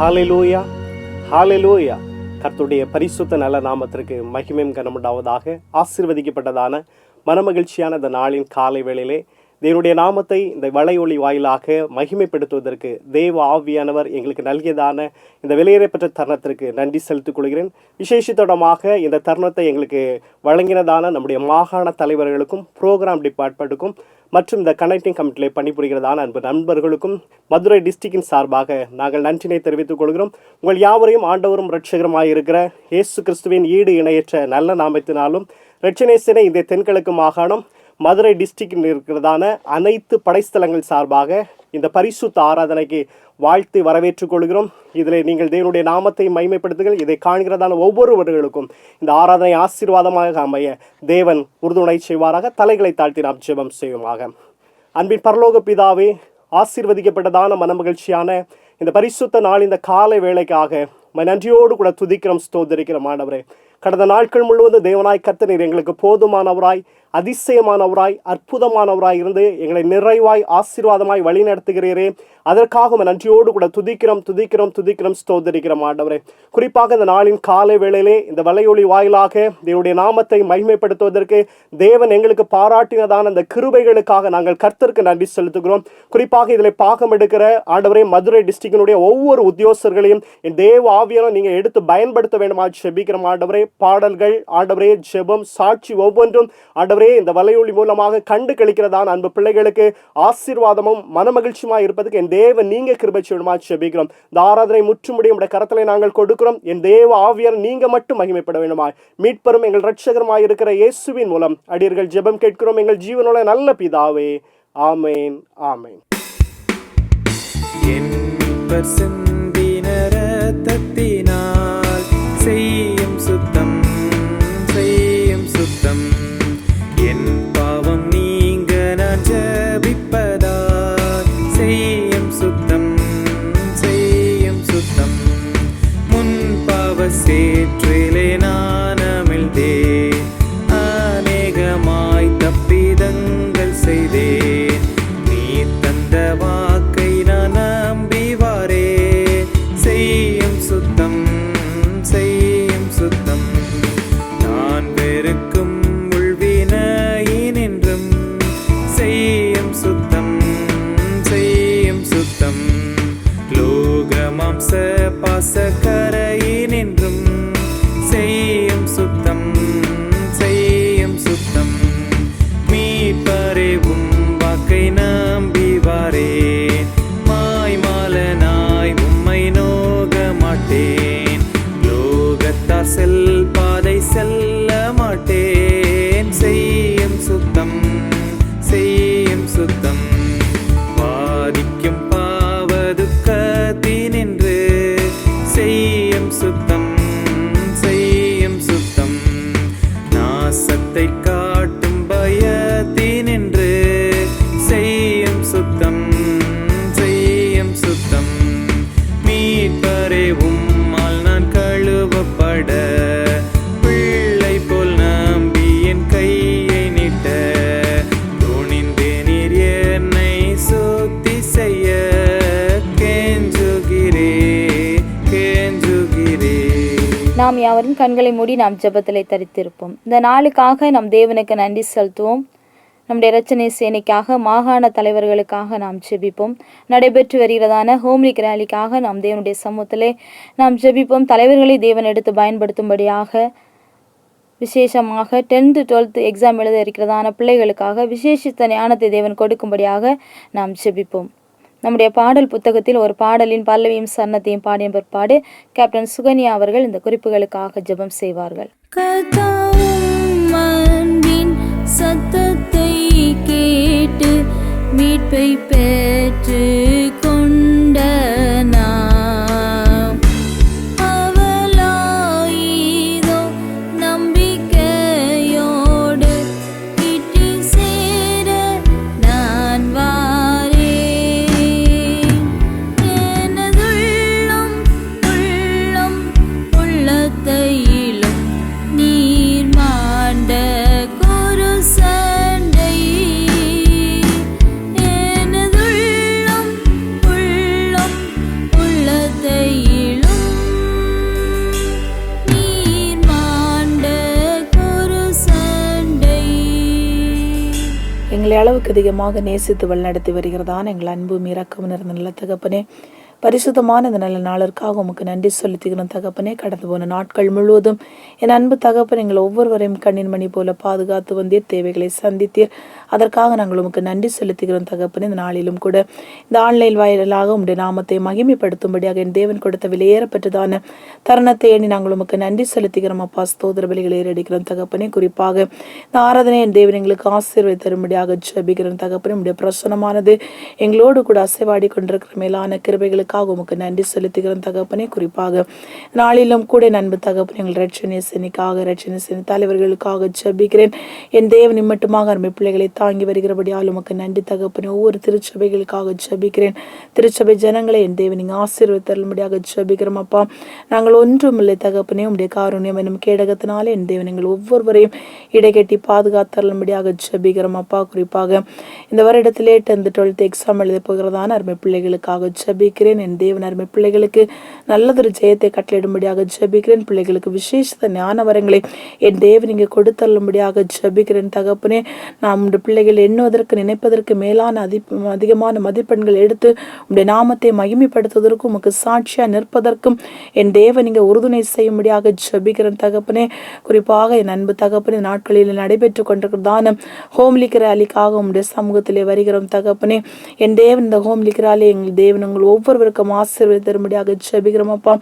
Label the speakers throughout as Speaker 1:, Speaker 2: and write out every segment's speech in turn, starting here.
Speaker 1: ஹalleluya ஹalleluya. கர்த்தருடைய பரிசுத்த நல்ல நாமத்திற்கு மகிமையும் கனமுண்டாவதாக. ஆசீர்வதிக்கப்பட்டதான மனமகிழ்ச்சியான இந்த நாளின் காலை வேளையிலே தேவனுடைய நாமத்தை இந்த வலையொலி வாயிலாக மகிமைப்படுத்துவதற்கு தேவ ஆவியானவர் எங்களுக்கு நல்கியதான இந்த விலையேறப்பெற்ற தருணத்திற்கு நன்றி செலுத்திக் கொள்கிறேன். விசேஷத்தோடமாக இந்த தருணத்தை எங்களுக்கு வழங்கினதான நம்முடைய மாகாண தலைவர்களுக்கும் ப்ரோக்ராம் டிபார்ட்மெண்ட்டுக்கும் மற்றும் இந்த கனெக்டிங் கமிட்டியில் பணிபுரிகிறதான அன்பு நண்பர்களுக்கும் மதுரை டிஸ்ட்ரிக்டின் சார்பாக நாங்கள் நன்றினை தெரிவித்துக் கொள்கிறோம். உங்கள் யாவரையும் ஆண்டவரும் இரட்சகருமாய் இருக்கிற இயேசு கிறிஸ்துவின் ஈடு இணையற்ற நல்ல நாமத்தினாலும் இரட்சணேசனை இந்த தென்கிழக்கு மாகாணம் மதுரை டிஸ்ட்ரிக்டில் இருக்கிறதான அனைத்து படைஸ்தலங்கள் சார்பாக இந்த பரிசுத்த ஆராதனைக்கு வாழ்த்து வரவேற்றுக் கொள்கிறோம். இதில் நீங்கள் தேவனுடைய நாமத்தை மகிமைப்படுத்துங்கள். இதை காண்கிறதான ஒவ்வொருவர்களுக்கும் இந்த ஆராதனை ஆசீர்வாதமாக அமைய தேவன் உறுதுணை செய்வாராக. தலைகளை தாழ்த்தி நாம் ஜெபம் செய்வோமாக. அன்பின் பரலோக பிதாவே, ஆசீர்வதிக்கப்பட்டதான மனமகிழ்ச்சியான இந்த பரிசுத்த நாள் இந்த காலை வேளைக்காக நன்றியோடு கூட துதிக்கிறோம், ஸ்தோத்திரிக்கிறோம். ஆண்டவரே, கடந்த நாட்கள் முழுவதும் தேவனாய் கர்த்தர் எங்களுக்கு போதுமானவராய், அதிசயமானவராய், அற்புதமானவராய் இருந்து எங்களை நிறைவாய் ஆசீர்வாதமாய் வழி நடத்துகிறீரே, அதற்காக நன்றியோடு கூட துதிக்கிறோம், ஸ்தோத்திரிக்கிறோம். ஆண்டவரே, குறிப்பாக இந்த நாளின் காலை வேளையிலே இந்த வலையொலி வாயிலாக தேவனுடைய நாமத்தை மகிமைப்படுத்துவதற்கு தேவன் எங்களுக்கு பாராட்டினதான அந்த கிருபைகளுக்காக நாங்கள் கர்த்தருக்கு நன்றி செலுத்துகிறோம். குறிப்பாக இதில் பாகம் எடுக்கிற ஆண்டவரே மதுரை டிஸ்ட்ரிக்டினுடைய ஒவ்வொரு உத்தியோகஸ்தர்களையும் என் தேவ ஆவியான நீங்கள் எடுத்து பயன்படுத்த வேண்டுமா ஜெபிக்கிறோம். ஆண்டவரே, பாடல்கள், ஆண்டவரே ஜெபம், சாட்சி ஒவ்வொன்றும் ஆண்டவரே இந்த வலையொலி மூலமாக கண்டு கழிக்கிறதான அன்பு பிள்ளைகளுக்கு ஆசீர்வாதமும் மனமகிழ்ச்சியுமாய் இருப்பதுக்கு என் தேவ நீங்க கிருபை செய்யணுமா ஜெபிக்கிறோம். இந்த ஆராதனை முற்றுமுடியும் உடைய கரத்திலே நாங்கள் கொடுக்கிறோம். என் தேவ ஆவியார் நீங்க மட்டும் மகிமைப்பட வேண்டுமாய் மீட்பரும் எங்கள் இரட்சகருமாய் இருக்கிற இயேசுவின் மூலம் அடியர்கள் ஜெபம் கேட்கிறோம் எங்கள் ஜீவனுள்ள நல்ல பிதாவே, ஆமேன், ஆமேன்.
Speaker 2: செய்யும் சுத்தம், செய்யும் சுத்தம், என் பாவம் நீங்க நான் ஜெபிப்பதால் செய்யும் சுத்தம், செய்யும் சுத்தம், முன் பாவ சேற்றிலே நான் அமிழ்ந்தேன், அநேகமாய் தப்பிதங்கள் செய்தேன், நீ தந்த வாக்கை நான் நம்பி வாரேன், செய்யும் சுத்தம், செய்யும் சுத்தம், நான் வெறுக்கும் உள்வினையினின்றும் செய்யும் சுத்தம், செய்யும் சுத்தம், லோகமாம்ச பாசக்கரையினின்றும் செய்யும் சுத்தம், செய்யும் சுத்தம், மீட்பரேவும் வாக்கை நம்பி வாரேன், மாய்மாலனாய் உம்மை நோக மாட்டேன், செல் பாதை செல்ல மாட்டேன், செய்யும் சுத்தம், செய்யும் சுத்தம், பாதிக்கும் பாவதுக்கத்தினின்று செய்யும் சுத்தம், செய்யும் சுத்தம், நாசத்தை காட்டும் பயத்தினின்று செய்யும் சுத்தம், செய்யும் சுத்தம், மீட்பரே உம்மால் நான் கழுவப்பட பிள்ளை போல் நம்பி என் கையை நீட்ட துணிந்து நீர் என்னை சுத்தி செய்ய கெஞ்சுகிறே.
Speaker 3: நாம் யாவரும் கண்களை மூடி நாம் ஜெபத்திலே தரித்திருப்போம். இந்த நாளுக்காக நம் தேவனுக்கு நன்றி செலுத்துவோம். நம்முடைய இரட்சணை சேனைக்காக, மாகாண தலைவர்களுக்காக நாம் ஜெபிப்போம். நடைபெற்று வருகிறதான ஹோம்லிக் ரேலிக்காக நாம் தேவனுடைய சமூகத்திலே நாம் ஜெபிப்போம். தலைவர்களை தேவன் எடுத்து பயன்படுத்தும்படியாக, விசேஷமாக 10th 12th எக்ஸாம் எழுத இருக்கிறதான பிள்ளைகளுக்காக விசேஷித்த ஞானத்தை தேவன் கொடுக்கும்படியாக நாம் ஜெபிப்போம். நம்முடைய பாடல் புத்தகத்தில் ஒரு பாடலின் பல்லவியும் சரணத்தையும் பாடிய பிற்பாடு கேப்டன் சுகன்யா அவர்கள் இந்த குறிப்புகளுக்காக ஜெபம் செய்வார்கள்.
Speaker 4: சத்தத்தை கேட்டு மீட்பை பெற்று கொண்ட நாம் அவளாயிதோ நம்பிக்கையோடு வீட்டில் சேர நான் வாரேன். எனதுள்ளம் உள்ளம் உள்ளத்தையிலும் நீர் மாண்ட சண்டை எனதுள்ளம்
Speaker 5: எங்களை அளவுக்கு அதிகமாக நேசித்து வழிநடத்தி வருகிறதான எங்கள் அன்பும் இரக்கம் நிறைந்த நல்ல தகப்பனே, பரிசுத்தமான இந்த நல்ல நாளிற்காக உமக்கு நன்றி செலுத்துகிறோம் தகப்பனே. கடந்து போன நாட்கள் முழுவதும் என் அன்பு தகப்பன் எங்கள் ஒவ்வொருவரையும் கண்ணின் மணி போல பாதுகாத்து வந்தீர், தேவைகளை சந்தித்தீர். அதற்காக நாங்கள் உமக்கு நன்றி செலுத்துகிறோம் தகப்பனே. இந்த நாளிலும் கூட இந்த ஆன்லைன் வாயிலாக உம்முடைய நாமத்தை மகிமைப்படுத்தும்படியாக என் தேவன் கொடுத்த விலையேறப்பட்டதான தருணத்தை எண்ணி நாங்கள் உமக்கு நன்றி செலுத்துகிறோம் அப்பா. ஸ்தோத்திர பலிகளை ஏறடிக்கிறோம் தகப்பனே. குறிப்பாக இந்த ஆராதனை என் தேவன் எங்களுக்கு ஆசீர்வாதம் தரும்படியாக ஜெபிக்கிறோம் தகப்பனே. உம்முடைய பிரசன்னமானது எங்களோடு கூட அசைவாடி கொண்டிருக்கிற மேலான கிருபைகளுக்கு உமக்கு நன்றி செலுத்துகிறோம் தகப்பனே. குறிப்பாக நாளிலும் கூட நண்பு தகப்பனே எங்கள் ரட்சணேசனுக்காக ரட்சணேசன் தலைவர்களுக்காக ஜெபிக்கிறேன். என் தேவன் மட்டுமாக அருமை பிள்ளைகளை தாங்கி வருகிறபடியால் உமக்கு நன்றி தகப்பனே. ஒவ்வொரு திருச்சபைகளுக்காக ஜெபிக்கிறேன். திருச்சபை ஜனங்களை என் தேவன் நீங்க ஆசீர்வதித்தரும்படியாக ஜெபிக்கிறோம் அப்பா. நாங்கள் ஒன்றுமில்லை தகப்பனே, உம்முடைய காருண்யம் என்னும் கேடகத்தினாலே என் தேவன் எங்கள் ஒவ்வொருவரையும் இடைக்கட்டி பாதுகாத்தரும்படியாக ஜெபிக்கிறோம் அப்பா. குறிப்பாக இந்த வருடத்திலே 10th 12th எக்ஸாம் எழுத போகிறதான அருமை பிள்ளைகளுக்காக ஜெபிக்கிறேன். என் தேவன் அருமை பிள்ளைகளுக்கு நல்லதொரு ஜெயத்தை கட்டளிடும்படியாக ஜெபிக்கிறேன். பிள்ளைகளுக்கு விசேஷ ஞான வரங்களை என் தேவன் இங்கே கொடுத்தள்ளும்படியாக ஜெபிக்கிறேன் தகப்பனே. நாம் உடைய பிள்ளைகள் எண்ணுவதற்கு நினைப்பதற்கு மேலான அதிகமான மதிப்பெண்கள் எடுத்து உடைய நாமத்தை மகிமைப்படுத்துவதற்கும் உமக்கு சாட்சியா நிற்பதற்கும் என் தேவன் இங்கே உறுதுணை செய்யும்படியாக ஜெபிக்கிறேன் தகப்பனே. குறிப்பாக என் அன்பு தகப்பனே, நாட்களில் நடைபெற்று கொண்டிருக்கிறதான ஹோம்லிக் ரேலிக்காக உடைய சமூகத்திலே வருகிறோம் தகப்பனே. என் தேவன் இந்த ஹோம்லிக் ரேலி எங்கள் தேவன் உங்கள் ஒவ்வொருவருக்கும் ஆசீர்வாதம் தரும்படியாக ஜெபிக்கிறோம் அப்பா.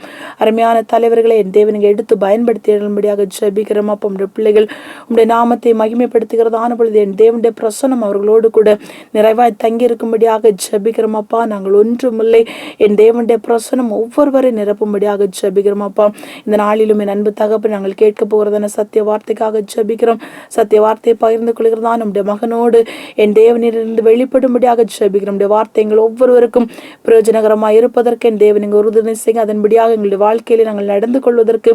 Speaker 5: அருமையான தலைவர்களை என் தேவனுக்கு எடுத்து பயன்படுத்திடும்படியாக ஜெபிக்கிறோம் அப்பா. உடைய பிள்ளைகள் உடைய நாமத்தை மகிமைப்படுத்துகிறதான பொழுது என் தேவனுடைய பிரசன்னம் அவர்களோடு கூட நிறைவாய் தங்கி இருக்கும்படியாக ஜெபிக்கிறோம் அப்பா. நாங்கள் ஒன்றுமில்லை, என் தேவனுடைய பிரசன்னம் ஒவ்வொருவரை நிரப்பும்படியாக ஜெபிக்கிறோம் அப்பா. இந்த நாளிலும் என் அன்பு தகப்பன் நாங்கள் கேட்க போகிறதான சத்திய வார்த்தைக்காக ஜெபிக்கிறோம். சத்திய வார்த்தையை பகிர்ந்து கொள்கிறதான நம்முடைய மகனோடு என் தேவனிலிருந்து வெளிப்படும்படியாக ஜெபிக்கிறோம். நம்முடைய வார்த்தைகள் ஒவ்வொருவருக்கும் பிரயோஜனகரமாக இருப்பதற்கு என் தேவன் இங்கே உறுதுணை செய்ய, அதன்படியாக எங்களுடைய வாழ்க்கையில நாங்கள் நடந்து கொள்வதற்கு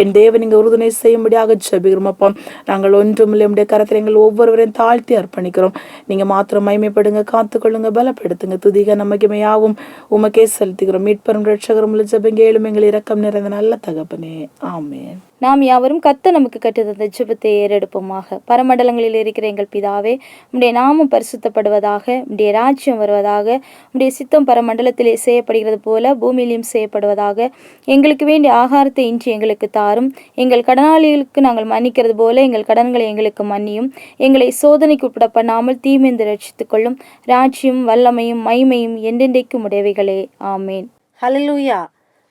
Speaker 5: என் தேவன் இங்கே உறுதுணை செய்யும்படியாக ஜெபிக்கிறோம் அப்பா. நாங்கள் ஒன்றுமில்லை, நம்முடைய கரத்தில் எங்கள் ஒவ்வொருவரையும் தாழ்த்தி அர்ப்பணிக்கிறோம். நீங்க மாத்திரம் மகிமைப்படுங்க, காத்துக்கொள்ளுங்க, பலப்படுத்துங்க. துதிக நமக்குமையாவும் உமக்கே செலுத்துகிறோம். மீட்பரும் ரட்சகரும் ஜெபங்க ஏழும் எங்கள் இரக்கம் நிறைந்த நல்ல தகப்பனே, ஆமென்.
Speaker 3: நாம் யாவரும் கர்த்தர் நமக்கு கற்றுத்தந்த ஜெபத்தை ஏறெடுப்போமாக. பரமண்டலங்களில் இருக்கிற எங்கள் பிதாவே, உம்முடைய நாமம் பரிசுத்தப்படுவதாக, உம்முடைய ராஜ்யம் வருவதாக, உம்முடைய சித்தம் பரமண்டலத்திலே செய்யப்படுகிறது போல பூமியிலும் செய்யப்படுவதாக. எங்களுக்கு வேண்டிய ஆகாரத்தை இன்று எங்களுக்கு தாரும். எங்கள் கடனாளிகளுக்கு நாங்கள் மன்னிக்கிறது போல எங்கள் கடன்களை எங்களுக்கு மன்னியும். எங்களை சோதனைக்கு உட்பட பண்ணாமல் தீமைந்து ரட்சித்துக் கொள்ளும். ராஜ்யம் வல்லமையும் மகிமையும் என்றென்றைக்கும் உடையவைகளே, ஆமேன்.
Speaker 6: ஹல்லேலூயா.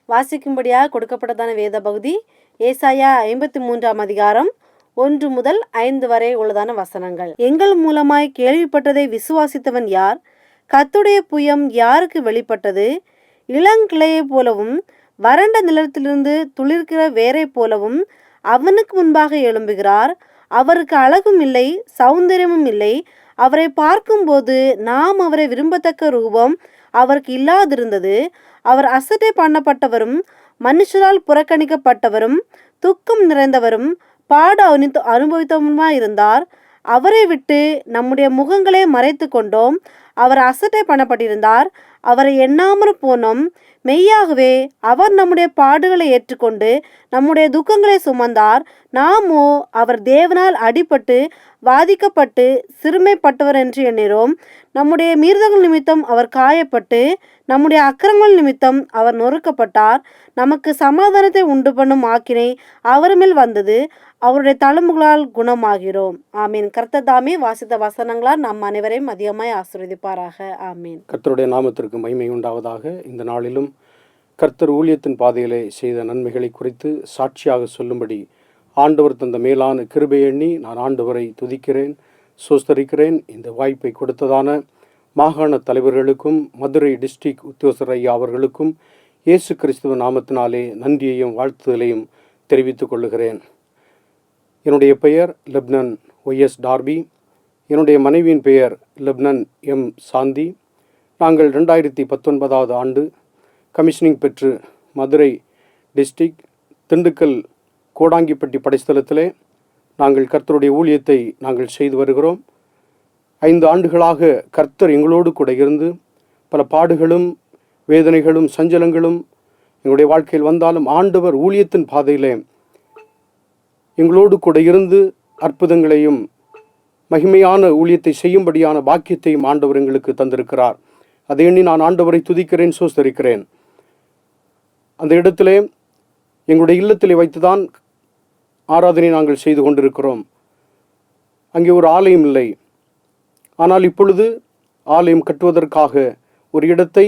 Speaker 6: வாசிக்கும்படியாக கொடுக்கப்பட்டதான வேத பகுதி ஏசாயா 53ஆம் அதிகாரம் 1 முதல் 5 வரை உள்ளதான வசனங்கள். எங்கள் மூலமாய் கேள்விப்பட்டதை விசுவாசித்தவன் யார்? கர்த்தருடைய புயம் யாருக்கு வெளிப்பட்டது? இளங்கிளையை போலவும் வறண்ட நிலத்திலிருந்து துளிர்க்கிற வேரை போலவும் அவனுக்கு முன்பாக எழும்புகிறார். அவருக்கு அழகும் இல்லை, சௌந்தரியமும் இல்லை. அவரை பார்க்கும்போது நாம் அவரை விரும்பத்தக்க ரூபம் அவருக்கு இல்லாதிருந்தது. அவர் அசட்டை பண்ணப்பட்டவரும் மனுஷரால் புறக்கணிக்கப்பட்டவரும் துக்கம் நிறைந்தவரும் பாடு அனுபவித்தவருமாயிருந்தார். அவரை விட்டு நம்முடைய முகங்களை மறைத்து கொண்டோம். அவர் அசட்டை பண்ணப்பட்டிருந்தார், அவரை எண்ணாமற் போனோம். மெய்யாகவே அவர் நம்முடைய பாடுகளை ஏற்றுக்கொண்டு நம்முடைய துக்கங்களை சுமந்தார். நாமோ அவர் தேவனால் அடிபட்டு வாதிக்கப்பட்டு சிறுமைப்பட்டவர் என்று எண்ணிறோம். நம்முடைய மீறுதல்கள் நிமித்தம் அவர் காயப்பட்டு நம்முடைய அக்கிரமங்கள் நிமித்தம் அவர் நொறுக்கப்பட்டார். நமக்கு சமாதானத்தை உண்டு பண்ணும் ஆக்கினை அவர் மேல் வந்தது. அவருடைய தழும்புகளால் குணமாகிறோம். ஆமீன். கர்த்தர் தாமே வாசித்த வசனங்களால் நம் அனைவரையும் அதிகமாய் ஆசீர்வதிப்பாராக. ஆமீன்.
Speaker 1: கர்த்தருடைய நாமத்திற்கு மகிமை உண்டாவதாக. இந்த நாளிலும் கர்த்தர் ஊழியத்தின் பாதையிலே செய்த நன்மைகளை குறித்து சாட்சியாக சொல்லும்படி ஆண்டவர் தந்த மேலான கிருபை எண்ணி நான் ஆண்டவரை துதிக்கிறேன், சோஸ்தரிக்கிறேன். இந்த வாய்ப்பை கொடுத்ததான மாகாண தலைவர்களுக்கும் மதுரை டிஸ்ட்ரிக்ட் உத்தியோகஸ்தர் ஐயா அவர்களுக்கும் இயேசு கிறிஸ்துவ நாமத்தினாலே நன்றியையும் வாழ்த்துதலையும் தெரிவித்துக் கொள்ளுகிறேன். என்னுடைய பெயர் லெப்னன் ஒய்எஸ் டார்பி. என்னுடைய மனைவியின் பெயர் லெப்னன் எம் சாந்தி. நாங்கள் 2019 ஆண்டு கமிஷனிங் பெற்று மதுரை டிஸ்ட்ரிக்ட் திண்டுக்கல் கோடாங்கிப்பட்டி படைஸ்தலத்திலே நாங்கள் கர்த்தருடைய ஊழியத்தை நாங்கள் செய்து வருகிறோம். 5 ஆண்டுகளாக கர்த்தர் எங்களோடு கூட இருந்து பல பாடுகளும் வேதனைகளும் சஞ்சலங்களும் எங்களுடைய வாழ்க்கையில் வந்தாலும் ஆண்டவர் ஊழியத்தின் பாதையிலே எங்களோடு கூட இருந்து அற்புதங்களையும் மகிமையான ஊழியத்தை செய்யும்படியான பாக்கியத்தையும் ஆண்டவர் எங்களுக்கு தந்திருக்கிறார். அதை எண்ணி நான் ஆண்டவரை துதிக்கிறேன், சோஸ்தரிக்கிறேன். அந்த இடத்திலே எங்களுடைய இல்லத்திலே வைத்துதான் ஆராதனை நாங்கள் செய்து கொண்டிருக்கிறோம். அங்கே ஒரு ஆலயம் இல்லை. ஆனால் இப்பொழுது ஆலயம் கட்டுவதற்காக ஒரு இடத்தை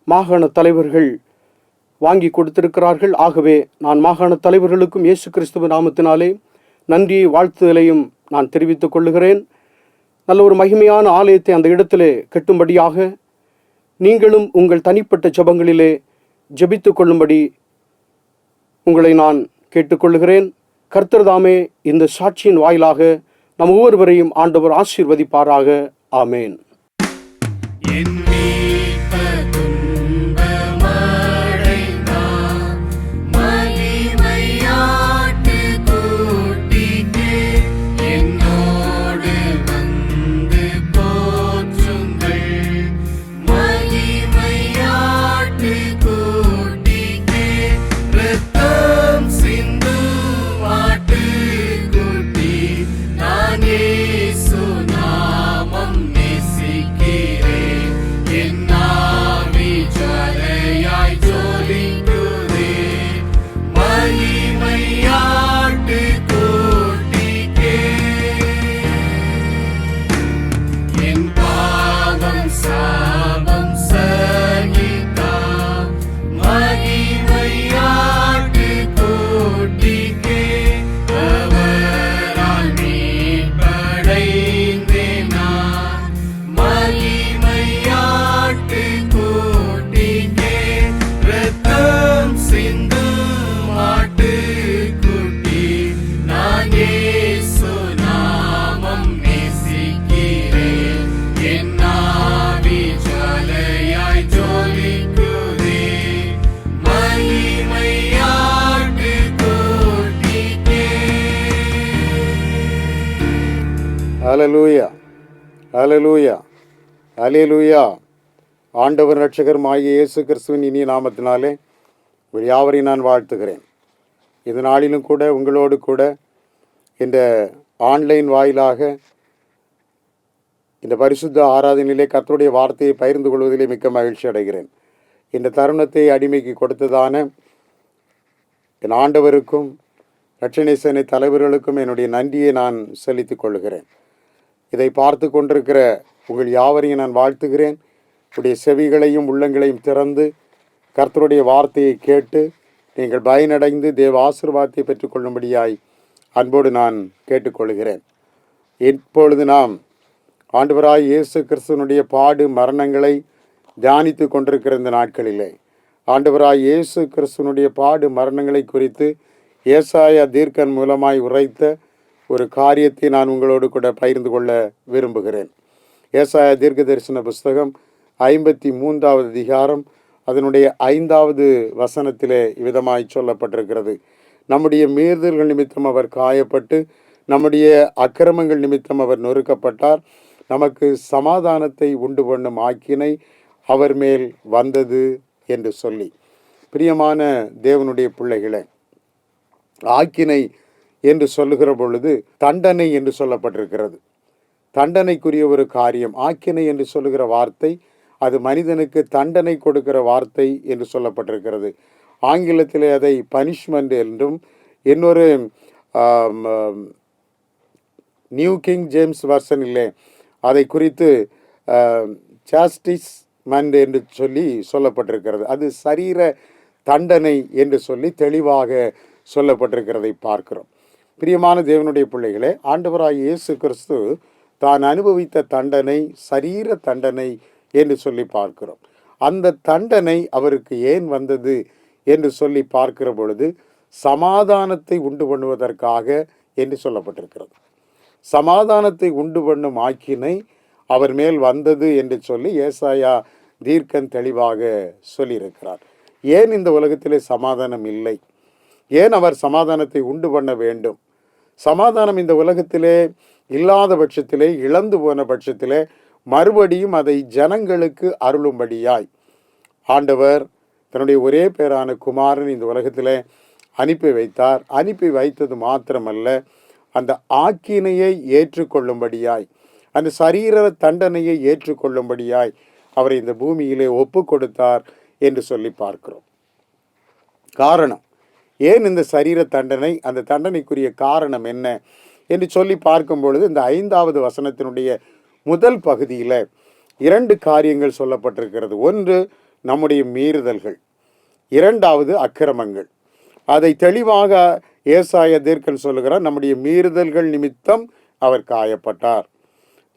Speaker 1: மாகாண தலைவர்கள் வாங்கி கொடுத்திருக்கிறார்கள். ஆகவே நான் மாகாண தலைவர்களுக்கும் இயேசு கிறிஸ்துவ நாமத்தினாலே நன்றியை வாழ்த்துதலையும் நான் தெரிவித்துக் கொள்ளுகிறேன். நல்ல ஒரு மகிமையான ஆலயத்தை அந்த இடத்திலே கட்டும்படியாக நீங்களும் உங்கள் தனிப்பட்ட ஜெபங்களிலே ஜெபித்துக் கொள்ளும்படி உங்களை நான் கேட்டுக்கொள்கிறேன். கர்த்தர் தாமே இந்த சாட்சியின் வாயிலாக நம் ஒவ்வொருவரையும் ஆண்டவர் ஆசீர்வதிப்பாராக. ஆமேன்.
Speaker 7: ஹல்லேலூயா, ஹல்லேலூயா, ஹல்லேலூயா. ஆண்டவர் இரட்சகருமாகிய இயேசு கிறிஸ்துவின் இனிய நாமத்தினாலே யாவரையும் நான் வாழ்த்துகிறேன். இந்த நாளிலும் கூட உங்களோடு கூட இந்த ஆன்லைன் வாயிலாக இந்த பரிசுத்த ஆராதனையிலே கர்த்தருடைய வார்த்தையை பகிர்ந்து கொள்வதிலே மிக்க மகிழ்ச்சி அடைகிறேன். இந்த தருணத்தை அடிமைக்கு கொடுத்ததான என் ஆண்டவருக்கும் இரட்சணை சேனை தலைவர்களுக்கும் என்னுடைய நன்றியை நான் செலுத்திக் கொள்கிறேன். இதை பார்த்து கொண்டிருக்கிற உங்கள் யாவரையும் நான் வாழ்த்துகிறேன். உடைய செவிகளையும் உள்ளங்களையும் திறந்து கர்த்தருடைய வார்த்தையை கேட்டு நீங்கள் பயனடைந்து தேவ ஆசீர்வாதத்தை பெற்றுக்கொள்ளும்படியாய் அன்போடு நான் கேட்டுக்கொள்கிறேன். இப்பொழுது நாம் ஆண்டவராய் இயேசு கிறிஸ்துவனுடைய பாடு மரணங்களை தியானித்து கொண்டிருக்கிற இந்த நாட்களிலே ஆண்டவராய் இயேசு கிறிஸ்துவனுடைய பாடு மரணங்களை குறித்து ஏசாயா தீர்க்கன் மூலமாய் உரைத்த ஒரு காரியத்தை நான் உங்களோடு கூட பகிர்ந்து கொள்ள விரும்புகிறேன். ஏசாயா தீர்க்க தரிசன புஸ்தகம் 53வது அதிகாரம் அதனுடைய 5வது வசனத்திலே விதமாய் சொல்லப்பட்டிருக்கிறது. நம்முடைய மீறுதல்கள் நிமித்தம் அவர் காயப்பட்டு நம்முடைய அக்கிரமங்கள் நிமித்தம் அவர் நொறுக்கப்பட்டார், நமக்கு சமாதானத்தை உண்டு பண்ணும் ஆக்கினை அவர் மேல் வந்தது என்று சொல்லி. பிரியமான தேவனுடைய பிள்ளைகளே, ஆக்கினை என்று சொல்லுகிற பொழுது தண்டனை என்று சொல்லப்பட்டிருக்கிறது. தண்டனைக்குரிய ஒரு காரியம். ஆக்கினை என்று சொல்லுகிற வார்த்தை அது மனிதனுக்கு தண்டனை கொடுக்கிற வார்த்தை என்று சொல்லப்பட்டிருக்கிறது. ஆங்கிலத்திலே அதை பனிஷ்மெண்ட் என்றும், இன்னொரு நியூ கிங் ஜேம்ஸ் வெர்ஷனிலே அதை குறித்து சாஸ்டிஸ்மெண்ட் என்று சொல்லி சொல்லப்பட்டிருக்கிறது. அது சரீர தண்டனை என்று சொல்லி தெளிவாக சொல்லப்பட்டிருக்கிறதை பார்க்கிறோம். பிரியமான தேவனுடைய பிள்ளைகளே, ஆண்டவராகிய இயேசு கிறிஸ்து தான் அனுபவித்த தண்டனை சரீர தண்டனை என்று சொல்லி பார்க்கிறோம். அந்த தண்டனை அவருக்கு ஏன் வந்தது என்று சொல்லி பார்க்கிற பொழுது சமாதானத்தை உண்டு பண்ணுவதற்காக என்று சொல்லப்பட்டிருக்கிறது. சமாதானத்தை உண்டு பண்ணும் ஆக்கினை அவர் மேல் வந்தது என்று சொல்லி ஏசாயா தீர்க்கன் தெளிவாக சொல்லியிருக்கிறார். ஏன் இந்த உலகத்திலே சமாதானம் இல்லை? ஏன் அவர் சமாதானத்தை உண்டு பண்ண வேண்டும்? சமாதானம் இந்த உலகத்திலே இல்லாத பட்சத்திலே, இழந்து போன பட்சத்திலே மறுபடியும் அதை ஜனங்களுக்கு அருளும்படியாய் ஆண்டவர் தன்னுடைய ஒரே பேரான குமாரன் இந்த உலகத்திலே அனுப்பி வைத்தார். அனுப்பி வைத்தது மாத்திரமல்ல, அந்த ஆக்கினையை ஏற்றுக்கொள்ளும்படியாய், அந்த சரீர தண்டனையை ஏற்றுக்கொள்ளும்படியாய் அவரை இந்த பூமியிலே ஒப்பு கொடுத்தார் என்று சொல்லி பார்க்கிறோம். காரணம் ஏன் இந்த சரீர தண்டனை, அந்த தண்டனைக்குரிய காரணம் என்ன என்று சொல்லி பார்க்கும் பொழுது, இந்த 5வது வசனத்தினுடைய முதல் பகுதியில் 2 காரியங்கள் சொல்லப்பட்டிருக்கிறது. ஒன்று நம்முடைய மீறுதல்கள், 2வது அக்கிரமங்கள். அதை தெளிவாக ஏசாயா தீர்க்கன் சொல்லுகிறார். நம்முடைய மீறுதல்கள் நிமித்தம் அவர் காயப்பட்டார்,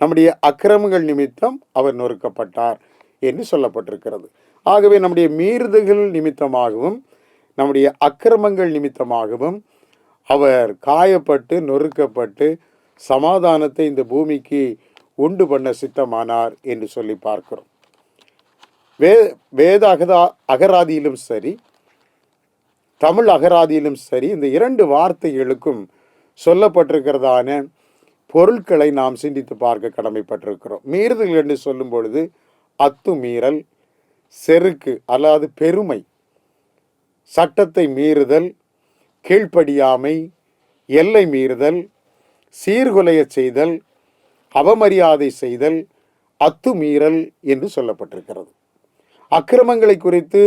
Speaker 7: நம்முடைய அக்கிரமங்கள் நிமித்தம் அவர் நொறுக்கப்பட்டார் என்று சொல்லப்பட்டிருக்கிறது. ஆகவே நம்முடைய மீறுதல்கள் நிமித்தமாகவும் நம்முடைய அக்கிரமங்கள் நிமித்தமாகவும் அவர் காயப்பட்டு நொறுக்கப்பட்டு சமாதானத்தை இந்த பூமிக்கு உண்டு பண்ண சித்தமானார் என்று சொல்லி பார்க்கிறோம். வேத அகராதியிலும் சரி, தமிழ் அகராதியிலும் சரி, இந்த 2 வார்த்தைகளுக்கும் சொல்லப்பட்டிருக்கிறதான பொருட்களை நாம் சிந்தித்து பார்க்க கடமைப்பட்டிருக்கிறோம். மீறுதல் என்று சொல்லும் பொழுது அத்துமீறல், செருக்கு அல்லாது பெருமை, சட்டத்தை மீறுதல், கீழ்ப்படியாமை, எல்லை மீறுதல், சீர்குலைய செய்தல், அவமரியாதை செய்தல், அத்துமீறல் என்று சொல்லப்பட்டிருக்கிறது. அக்கிரமங்களை குறித்து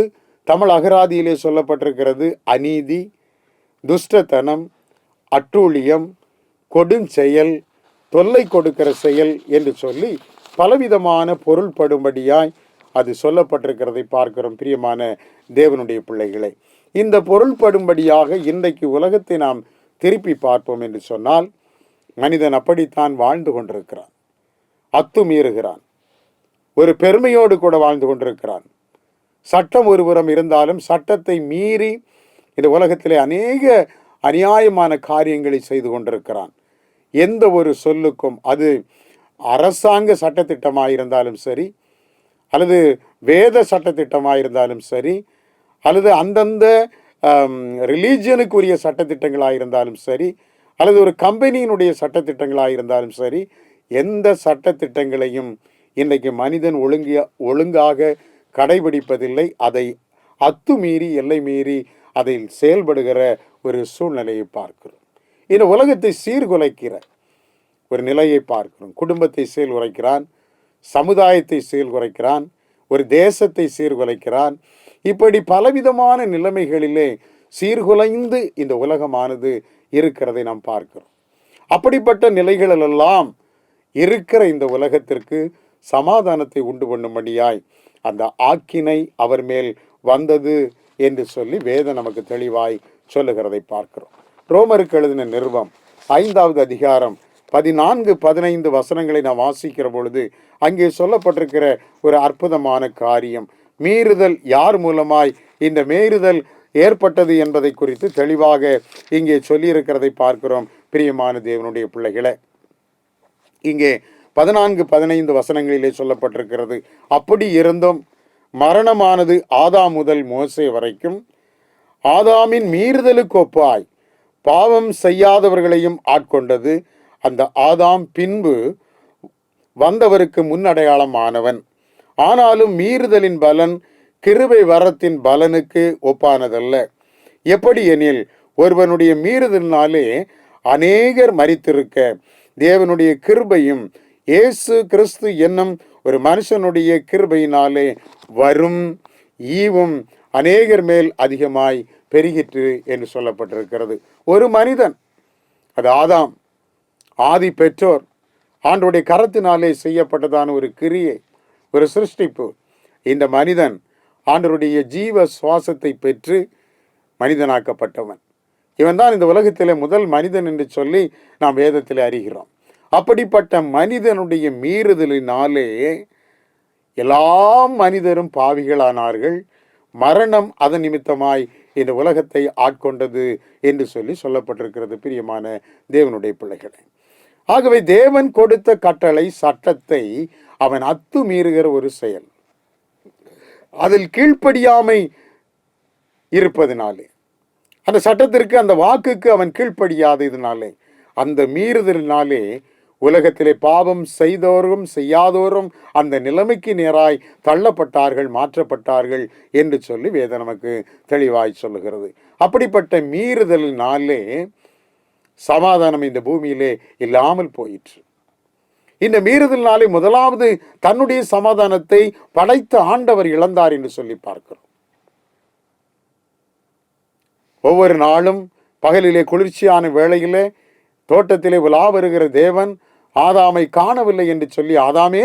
Speaker 7: தமிழ் அகராதியிலே சொல்லப்பட்டிருக்கிறது அநீதி, துஷ்டத்தனம், அட்டூழியம், கொடுஞ்செயல், தொல்லை கொடுக்கிற செயல் என்று சொல்லி பலவிதமான பொருள்படும்படியாய் அது சொல்லப்பட்டிருக்கிறதை பார்க்கிறோம். பிரியமான தேவனுடைய பிள்ளைகளை, இந்த பொருள்படும்படியாக இன்றைக்கு உலகத்தை நாம் திருப்பி பார்ப்போம் என்று சொன்னால், மனிதன் அப்படித்தான் வாழ்ந்து கொண்டிருக்கிறான். அத்துமீறுகிறான், ஒரு பெருமையோடு கூட வாழ்ந்து கொண்டிருக்கிறான். சட்டம் ஒருபுறம் இருந்தாலும் சட்டத்தை மீறி இந்த உலகத்திலே அநேக அநியாயமான காரியங்களை செய்து கொண்டிருக்கிறான். எந்த ஒரு சொல்லுக்கும், அது அரசாங்க சட்டத்திட்டமாக இருந்தாலும் சரி, அல்லது வேத சட்டத்திட்டமாக இருந்தாலும் சரி, அல்லது அந்தந்த ரிலீஜனுக்குரிய சட்டத்திட்டங்களாக இருந்தாலும் சரி, அல்லது ஒரு கம்பெனியினுடைய சட்டத்திட்டங்களாக இருந்தாலும் சரி, எந்த சட்டத்திட்டங்களையும் இன்றைக்கு மனிதன் ஒழுங்காக கடைபிடிப்பதில்லை. அதை அத்துமீறி, எல்லை மீறி அதில் செயல்படுகிற ஒரு சூழ்நிலையை பார்க்கிறோம். இந்த உலகத்தை சீர்குலைக்கிற ஒரு நிலையை பார்க்கிறோம். குடும்பத்தை சீர்குலைக்கிறான், சமுதாயத்தை சீர்குலைக்கிறான், ஒரு தேசத்தை சீர்குலைக்கிறான். இப்படி பலவிதமான நிலைமைகளிலே சீர்குலைந்து இந்த உலகமானது இருக்கிறதை நாம் பார்க்கிறோம். அப்படிப்பட்ட நிலைகளெல்லாம் இருக்கிற இந்த உலகத்திற்கு சமாதானத்தை உண்டு பண்ணும்படியாய் அந்த ஆக்கினை அவர் மேல் வந்தது என்று சொல்லி வேதம் நமக்கு தெளிவாய் சொல்லுகிறதை பார்க்கிறோம். ரோமருக்கு எழுதின நிருபம் 5வது அதிகாரம் 14-15 வசனங்களை நாம் வாசிக்கிற பொழுது அங்கே சொல்லப்பட்டிருக்கிற ஒரு அற்புதமான காரியம், மீறுதல் யார் மூலமாய் இந்த மீறுதல் ஏற்பட்டது என்பதை குறித்து தெளிவாக இங்கே சொல்லியிருக்கிறதை பார்க்கிறோம். பிரியமான தேவனுடைய பிள்ளைகளே, இங்கே 14-15 வசனங்களிலே சொல்லப்பட்டிருக்கிறது, அப்படி இருந்தும் மரணமானது ஆதாம் முதல் மோசே வரைக்கும் ஆதாமின் மீறுதலுக்கு ஒப்பாய் பாவம் செய்யாதவர்களையும் ஆட்கொண்டது. அந்த ஆதாம் பின்பு வந்தவருக்கு முன்னடையாளமானவன். ஆனாலும் மீறுதலின் பலன் கிருபை வரத்தின் பலனுக்கு ஒப்பானதல்ல. எப்படி எனில், ஒருவனுடைய மீறுதலினாலே அநேகர் மரித்திருக்க தேவனுடைய கிருபையும் இயேசு கிறிஸ்து என்னும் ஒரு மனுஷனுடைய கிருபையினாலே வரும் ஈவும் அநேகர் மேல் அதிகமாய் பெருகிற்று என்று சொல்லப்பட்டிருக்கிறது. ஒரு மனிதன், அது ஆதாம், ஆதி பெற்றோர், ஆண்டவருடைய கரத்தினாலே செய்யப்பட்டதான ஒரு கிரியை, ஒரு சிருஷ்டிப்பு. இந்த மனிதன் ஆண்டவருடைய ஜீவ சுவாசத்தை பெற்று மனிதனாக்கப்பட்டவன். இவன் தான் இந்த உலகத்திலே முதல் மனிதன் என்று சொல்லி நாம் வேதத்திலே அறிகிறோம். அப்படிப்பட்ட மனிதனுடைய மீறுதலினாலே எல்லா மனிதரும் பாவிகளானார்கள். மரணம் அதன் நிமித்தமாய் இந்த உலகத்தை ஆட்கொண்டது என்று சொல்லி சொல்லப்பட்டிருக்கிறது. பிரியமான தேவனுடைய பிள்ளைகளே, ஆகவே தேவன் கொடுத்த கட்டளை, சட்டத்தை அவன் அத்துமீறுகிற ஒரு செயல், அதில் கீழ்ப்படியாமை இருப்பதினாலே, அந்த சட்டத்திற்கு, அந்த வாக்குக்கு அவன் கீழ்ப்படியாததினாலே, அந்த மீறுதலினாலே உலகத்திலே பாவம் செய்தோரும் செய்யாதோரும் அந்த நிலைமைக்கு நேராய் தள்ளப்பட்டார்கள், மாற்றப்பட்டார்கள் என்று சொல்லி வேதம் நமக்கு தெளிவாய் சொல்லுகிறது. அப்படிப்பட்ட மீறுதலினாலே சமாதானம் இந்த பூமியிலே இல்லாமல் போயிற்று. இந்த மீறுதலினாலே முதலாவது தன்னுடைய சமாதானத்தை படைத்த ஆண்டவர் இழந்தார் என்று சொல்லி பார்க்கிறோம். ஒவ்வொரு நாளும் பகலிலே குளிர்ச்சியான வேளையிலே தோட்டத்திலே உலா வருகிற தேவன் ஆதாமை காணவில்லை என்று சொல்லி, ஆதாமே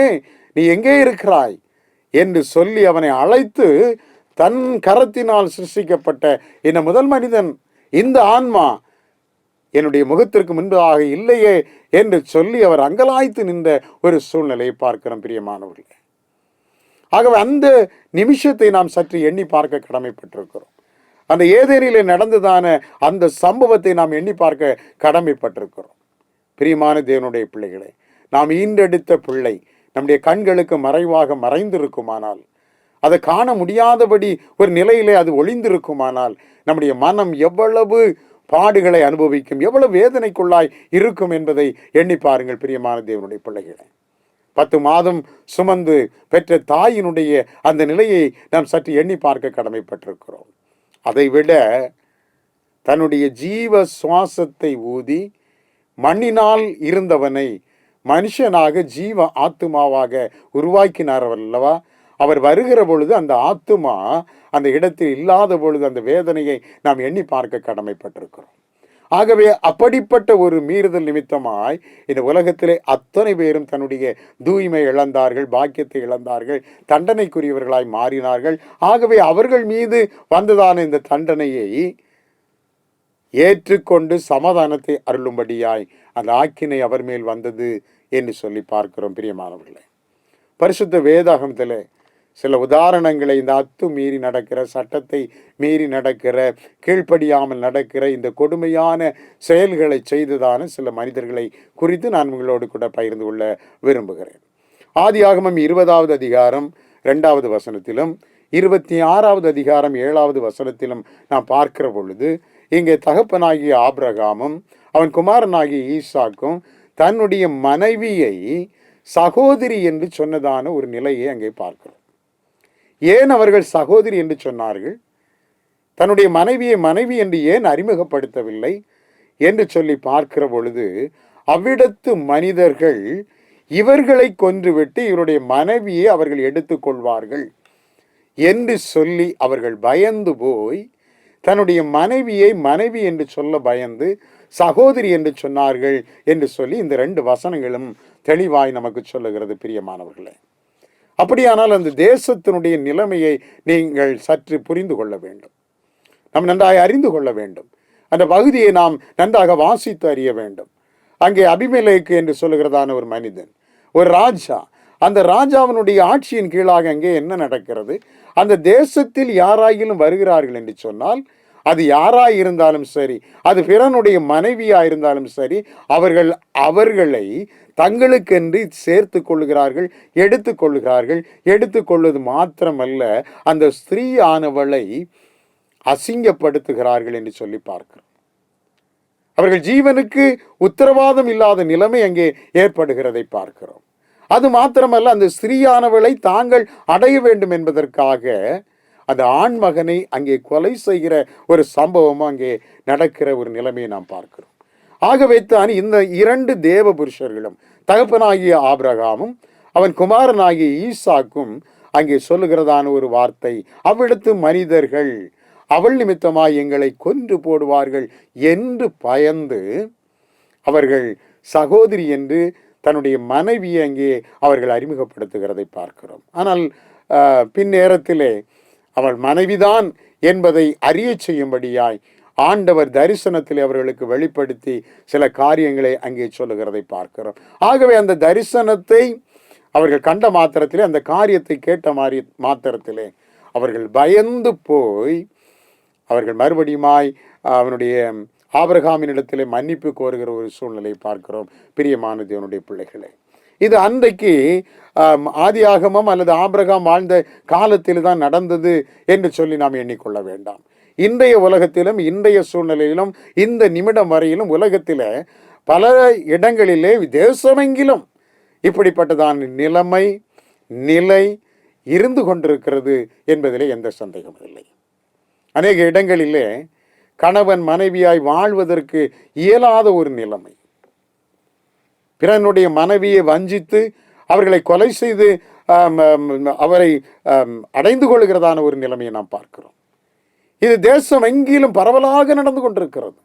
Speaker 7: நீ எங்கே இருக்கிறாய் என்று சொல்லி அவனை அழைத்து, தன் கரத்தினால் சிருஷ்டிக்கப்பட்ட இந்த முதல் மனிதன், இந்த ஆன்மா என்னுடைய முகத்திற்கு முன்பதாக இல்லையே என்று சொல்லி அவர் அங்கலாய்த்து நின்ற ஒரு சூழ்நிலையை பார்க்கிறோம் பிரியமானவர்களே. ஆகவே அந்த நிமிஷத்தை நாம் சற்று எண்ணி பார்க்க கடமைப்பட்டிருக்கிறோம். அந்த ஏதேனிலே நடந்ததான அந்த சம்பவத்தை நாம் எண்ணி பார்க்க கடமைப்பட்டிருக்கிறோம். பிரியமான தேவனுடைய பிள்ளைகளே, நாம் ஈன்றெடுத்த பிள்ளை நம்முடைய கண்களுக்கு மறைவாக மறைந்திருக்குமானால், அதை காண முடியாதபடி ஒரு நிலையிலே அது ஒளிந்திருக்குமானால், நம்முடைய மனம் எவ்வளவு பாடுகளை அனுபவிக்கும், எவ்வளவு வேதனைக்குள்ளாய் இருக்கும் என்பதை எண்ணி பாருங்கள் பிரியமான தேவனுடைய பிள்ளைகளே. 10 மாதம் சுமந்து பெற்ற தாயினுடைய அந்த நிலையை நாம் சற்று எண்ணி பார்க்க கடமைப்பட்டிருக்கிறோம். அதைவிட தன்னுடைய ஜீவ சுவாசத்தை ஊதி மண்ணினால் இருந்தவனை மனுஷனாக ஜீவ ஆத்துமாவாக உருவாக்கினார் அல்லவா. அவர் வருகிற பொழுது அந்த ஆத்துமா அந்த இடத்தில் இல்லாத பொழுது அந்த வேதனையை நாம் எண்ணி பார்க்க கடமைப்பட்டிருக்கிறோம். ஆகவே அப்படிப்பட்ட ஒரு மீறுதல் நிமித்தமாய் இந்த உலகத்திலே அத்தனை பேரும் தன்னுடைய தூய்மை இழந்தார்கள், பாக்கியத்தை இழந்தார்கள், தண்டனைக்குரியவர்களாய் மாறினார்கள். ஆகவே அவர்கள் மீது வந்ததான இந்த தண்டனையை ஏற்றுக்கொண்டு சமாதானத்தை அருளும்படியாய் அந்த ஆக்கினை அவர் மேல் வந்தது என்று சொல்லி பார்க்கிறோம் பிரியமானவர்களே. பரிசுத்த வேதாகமத்திலே சில உதாரணங்களை, இந்த மீறி நடக்கிற, சட்டத்தை மீறி நடக்கிற, கீழ்ப்படியாமல் நடக்கிற இந்த கொடுமையான செயல்களை செய்ததான சில மனிதர்களை குறித்து நான் உங்களோடு கூட பகிர்ந்து கொள்ள விரும்புகிறேன். ஆதியாகமம் 20வது அதிகாரம் 2வது வசனத்திலும் 26வது அதிகாரம் 7வது வசனத்திலும் நாம் பார்க்கிற பொழுது, இங்கே தகப்பனாகிய ஆபிரகாமும் அவன் குமாரனாகிய ஈசாக்கும் தன்னுடைய மனைவியை சகோதரி என்று சொன்னதான ஒரு நிலையை அங்கே பார்க்கிறோம். ஏன் அவர்கள் சகோதரி என்று சொன்னார்கள்? தன்னுடைய மனைவியை மனைவி என்று ஏன் அறிமுகப்படுத்தவில்லை என்று சொல்லி பார்க்கிற பொழுது, அவ்விடத்து மனிதர்கள் இவர்களை கொன்றுவிட்டு இவருடைய மனைவியை அவர்கள் எடுத்துக்கொள்வார்கள் என்று சொல்லி அவர்கள் பயந்து போய் தன்னுடைய மனைவியை மனைவி என்று சொல்ல பயந்து சகோதரி என்று சொன்னார்கள் என்று சொல்லி இந்த 2 வசனங்களும் தெளிவாய் நமக்கு சொல்லுகிறது பிரியமானவர்களே. அப்படியானால் அந்த தேசத்தினுடைய நிலைமையை நீங்கள் சற்று புரிந்து கொள்ள வேண்டும். நாம் நன்றாக அறிந்து கொள்ள வேண்டும். அந்த பகுதியை நாம் நன்றாக வாசித்து அறிய வேண்டும். அங்கே அபிமெலேக்கு என்று சொல்லுகிறதான ஒரு மனிதன், ஒரு ராஜா. அந்த ராஜாவினுடைய ஆட்சியின் கீழாக அங்கே என்ன நடக்கிறது? அந்த தேசத்தில் யாராயிலும் வருகிறார்கள் என்று சொன்னால், அது யாராய் இருந்தாலும் சரி, அது பிறனுடைய மனைவியாக இருந்தாலும் சரி, அவர்களை தங்களுக்கென்று சேர்த்து கொள்ளுகிறார்கள், எடுத்துக்கொள்ளுகிறார்கள். எடுத்துக்கொள்வது மாத்திரமல்ல, அந்த ஸ்திரீ ஆனவளை அசிங்கப்படுத்துகிறார்கள் என்று சொல்லி பார்க்கிறோம். அவர்கள் ஜீவனுக்கு உத்தரவாதம் இல்லாத நிலைமை அங்கே ஏற்படுகிறதை பார்க்கிறோம். அது மாத்திரமல்ல, அந்த ஸ்திரீயானவளை தாங்கள் அடைய வேண்டும் என்பதற்காக அந்த ஆண்மகனை அங்கே கொலை செய்கிற ஒரு சம்பவமும் அங்கே நடக்கிற ஒரு நிலைமையை நாம் பார்க்கிறோம். ஆகவே தான் இந்த 2 தேவ புருஷர்களும், தகப்பனாகிய ஆபிரகாமும் அவன் குமாரனாகிய ஈசாக்கும் அங்கே சொல்லுகிறதான ஒரு வார்த்தை, அவ்விடத்து மனிதர்கள் அவள் நிமித்தமாய் எங்களை கொன்று போடுவார்கள் என்று பயந்து அவர்கள் சகோதரி என்று தன்னுடைய மனைவியை அங்கே அவர்கள் அறிமுகப்படுத்துகிறதை பார்க்கிறோம். ஆனால் பின்னேரத்திலே அவள் மனைவிதான் என்பதை அறிய செய்யும்படியாய் ஆண்டவர் தரிசனத்தில் அவர்களுக்கு வெளிப்படுத்தி சில காரியங்களை அங்கே சொல்லுகிறதை பார்க்கிறோம். ஆகவே அந்த தரிசனத்தை அவர்கள் கண்ட மாத்திரத்திலே, அந்த காரியத்தை கேட்ட மாத்திரத்திலே அவர்கள் பயந்து போய் அவர்கள் மறுபடியுமாய் அவனுடைய ஆபிரகாமினிடத்திலே மன்னிப்பு கோருகிற ஒரு சூழ்நிலை பார்க்கிறோம் பிரியமான தேவனுடைய பிள்ளைகளே. இது அன்றைக்கு ஆதியாகமம் அல்லது ஆபிரகாம் வாழ்ந்த காலத்தில் தான் நடந்தது என்று சொல்லி நாம் எண்ணிக்கொள்ள வேண்டாம். இன்றைய உலகத்திலும் இன்றைய சூழ்நிலையிலும் இந்த நிமிடம் வரையிலும் உலகத்தில் பல இடங்களிலே தேசமெங்கிலும் இப்படிப்பட்டதான நிலை இருந்து கொண்டிருக்கிறது என்பதிலே எந்த சந்தேகமும் இல்லை. அநேக இடங்களிலே கணவன் மனைவியாய் வாழ்வதற்கு இயலாத ஒரு நிலைமை. பிறனுடைய மனைவியை வஞ்சித்து அவர்களை கொலை செய்து அவரை அடைந்து கொள்கிறதான ஒரு நிலைமையை நாம் பார்க்கிறோம். இது தேசம் எங்கிலும் பரவலாக நடந்து கொண்டிருக்கிறது.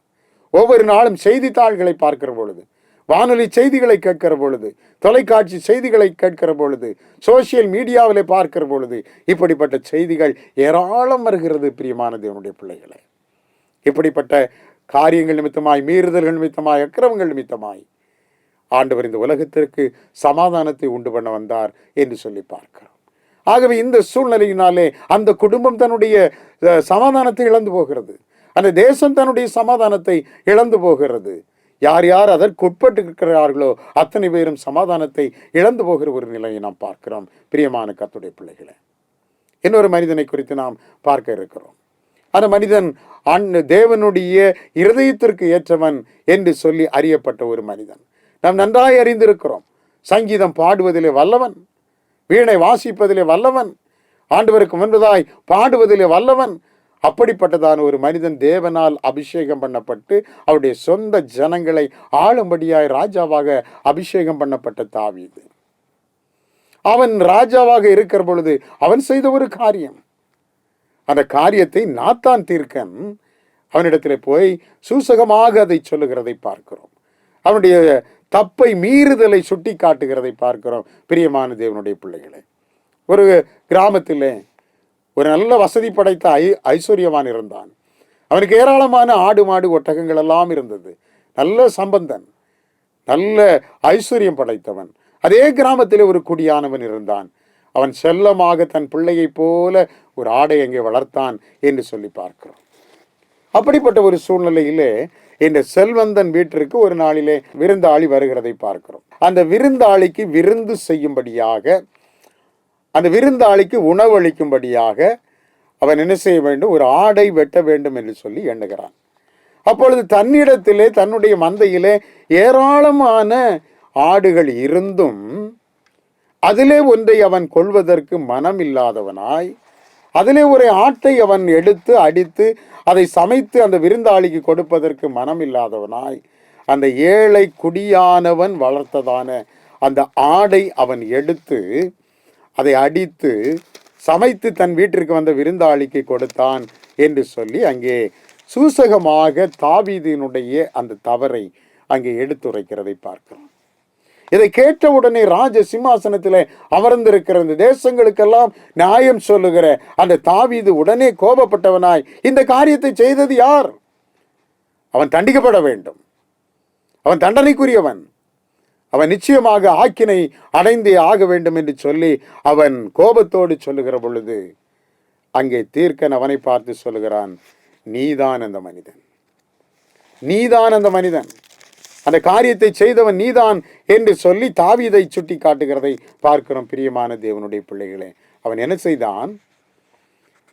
Speaker 7: ஒவ்வொரு நாளும் செய்தித்தாள்களை பார்க்கிற பொழுது, வானொலி செய்திகளை கேட்கிற பொழுது, தொலைக்காட்சி செய்திகளை கேட்கிற பொழுது, சோசியல் மீடியாவிலே பார்க்கிற பொழுது இப்படிப்பட்ட செய்திகள் ஏராளம் வருகிறது. பிரியமான தேவனுடைய பிள்ளைகளே, இப்படிப்பட்ட காரியங்கள் நிமித்தமாய், மீறுதல்கள் நிமித்தமாய், அக்கிரமங்கள் நிமித்தமாய் ஆண்டவர் இந்த உலகத்திற்கு சமாதானத்தை உண்டு பண்ண வந்தார் என்று சொல்லி பார்க்கிறோம். ஆகவே இந்த சூழ்நிலையினாலே அந்த குடும்பம் தன்னுடைய சமாதானத்தை இழந்து போகிறது. அந்த தேசம் தன்னுடைய சமாதானத்தை இழந்து போகிறது. யார் யார் அதற்கு உட்பட்டு இருக்கிறார்களோ அத்தனை பேரும் சமாதானத்தை இழந்து போகிற ஒரு நிலையை நாம் பார்க்கிறோம். பிரியமான கர்த்தருடைய பிள்ளைகளை, இன்னொரு மனிதனை குறித்து நாம் பார்க்க இருக்கிறோம். அந்த மனிதன் தேவனுடைய இருதயத்திற்கு ஏற்றவன் என்று சொல்லி அறியப்பட்ட ஒரு மனிதன். நாம் நன்றாய் அறிந்திருக்கிறோம். சங்கீதம் பாடுவதிலே வல்லவன், வீணை வாசிப்பதிலே வல்லவன், ஆண்டவருக்கு முன்பதாய் பாடுவதிலே வல்லவன். அப்படிப்பட்டதான ஒரு மனிதன் தேவனால் அபிஷேகம் பண்ணப்பட்டு அவருடைய சொந்த ஜனங்களை ஆளும்படியாய் ராஜாவாக அபிஷேகம் பண்ணப்பட்ட தாவீது. அவன் ராஜாவாக இருக்கிற பொழுது அவன் செய்த ஒரு காரியம், அந்த காரியத்தை நாத்தான் தீர்க்கன் அவனிடத்தில் போய் சூசகமாக அதை சொல்லுகிறதை பார்க்கிறோம். அவனுடைய தப்பை, மீறுதலை சுட்டி காட்டுகிறதை பார்க்கிறோம். பிரியமான தேவனுடைய பிள்ளைகளை, ஒரு கிராமத்திலே ஒரு நல்ல வசதி படைத்த ஐஸ்வர்யவான் இருந்தான். அவனுக்கு ஏராளமான ஆடு மாடு ஒட்டகங்கள் எல்லாம் இருந்தது. நல்ல சம்பந்தன், நல்ல ஐஸ்வர்யம் படைத்தவன். அதே கிராமத்திலே ஒரு குடியானவன் இருந்தான். அவன் செல்லமாக தன் பிள்ளையை போல ஒரு ஆடை அங்கே வளர்த்தான் என்று சொல்லி பார்க்கிறோம். அப்படிப்பட்ட ஒரு சூழ்நிலையிலே இந்த செல்வந்தன் வீட்டிற்கு ஒரு நாளிலே விருந்தாளி வருகிறதை பார்க்கிறோம். அந்த விருந்தாளிக்கு விருந்து செய்யும்படியாக, அந்த விருந்தாளிக்கு உணவளிக்கும்படியாக அவன் என்ன செய்ய வேண்டும்? ஒரு ஆடை வெட்ட வேண்டும் என்று சொல்லி எண்ணுகிறான். அப்பொழுது தன்னிடத்திலே, தன்னுடைய மந்தையிலே ஏராளமான ஆடுகள் இருந்தும் அதிலே ஒன்றை அவன் கொள்வதற்கு மனம் இல்லாதவனாய், அதிலே ஒரு ஆட்டை அவன் எடுத்து அடித்து அதை சமைத்து அந்த விருந்தாளிக்கு கொடுப்பதற்கு மனம் இல்லாதவனாய், அந்த ஏழை குடியானவன் வளர்த்ததான அந்த ஆடை அவன் எடுத்து அதை அடித்து சமைத்து தன் வீட்டிற்கு வந்த விருந்தாளிக்கு கொடுத்தான் என்று சொல்லி அங்கே சூசகமாக தாவீதினுடைய அந்த தவறை அங்கே எடுத்துரைக்கிறதை பார்க்கிறோம். இதை கேட்டவுடனே ராஜ சிம்மாசனத்திலே அமர்ந்திருக்கிற இந்த தேசங்களுக்கெல்லாம் நியாயம் சொல்லுகிற அந்த தாவீது உடனே கோபப்பட்டவனாய், இந்த காரியத்தை செய்தது யார்? அவன் தண்டிக்கப்பட வேண்டும், அவன் தண்டனைக்குரியவன், அவன் நிச்சயமாக ஆக்கினை அடைந்தே ஆக வேண்டும் என்று சொல்லி அவன் கோபத்தோடு சொல்லுகிற பொழுது அங்கே தீர்க்கன் அவனை பார்த்து சொல்லுகிறான், நீதான் அந்த மனிதன், நீதான் அந்த மனிதன், அந்த காரியத்தை செய்தவன் நீதான் என்று சொல்லி தாவீதை சுட்டி காட்டுகிறதை பார்க்கிறோம். பிரியமான தேவனுடைய பிள்ளைகளே, அவன் என்ன செய்தான்?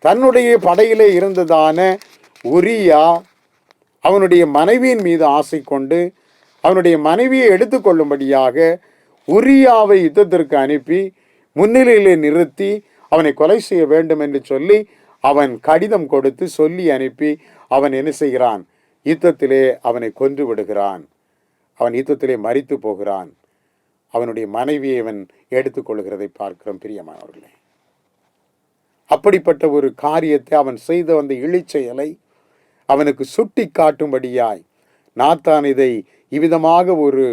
Speaker 7: தன்னுடைய படையிலே இருந்ததான உரியா அவனுடைய மனைவியின் மீது ஆசை கொண்டு அவனுடைய மனைவியை எடுத்துக்கொள்ளும்படியாக உரியாவை யுத்தத்திற்கு அனுப்பி முன்னிலையிலே நிறுத்தி அவனை கொலை செய்ய வேண்டும் என்று சொல்லி அவன் கடிதம் கொடுத்து சொல்லி அனுப்பி அவன் என்ன செய்கிறான்? யுத்தத்திலே அவனை கொன்று விடுகிறான். அவன் யுத்தத்திலே மரித்து போகிறான். அவனுடைய மனைவியை அவன் எடுத்துக்கொள்கிறதை பார்க்கிறோம். பிரியமானவர்களே, அப்படிப்பட்ட ஒரு காரியத்தை அவன் செய்த அந்த இழிச்செயலை அவனுக்கு சுட்டி காட்டும்படியாய் நாத்தான் இதை இவ்விதமாக ஒரு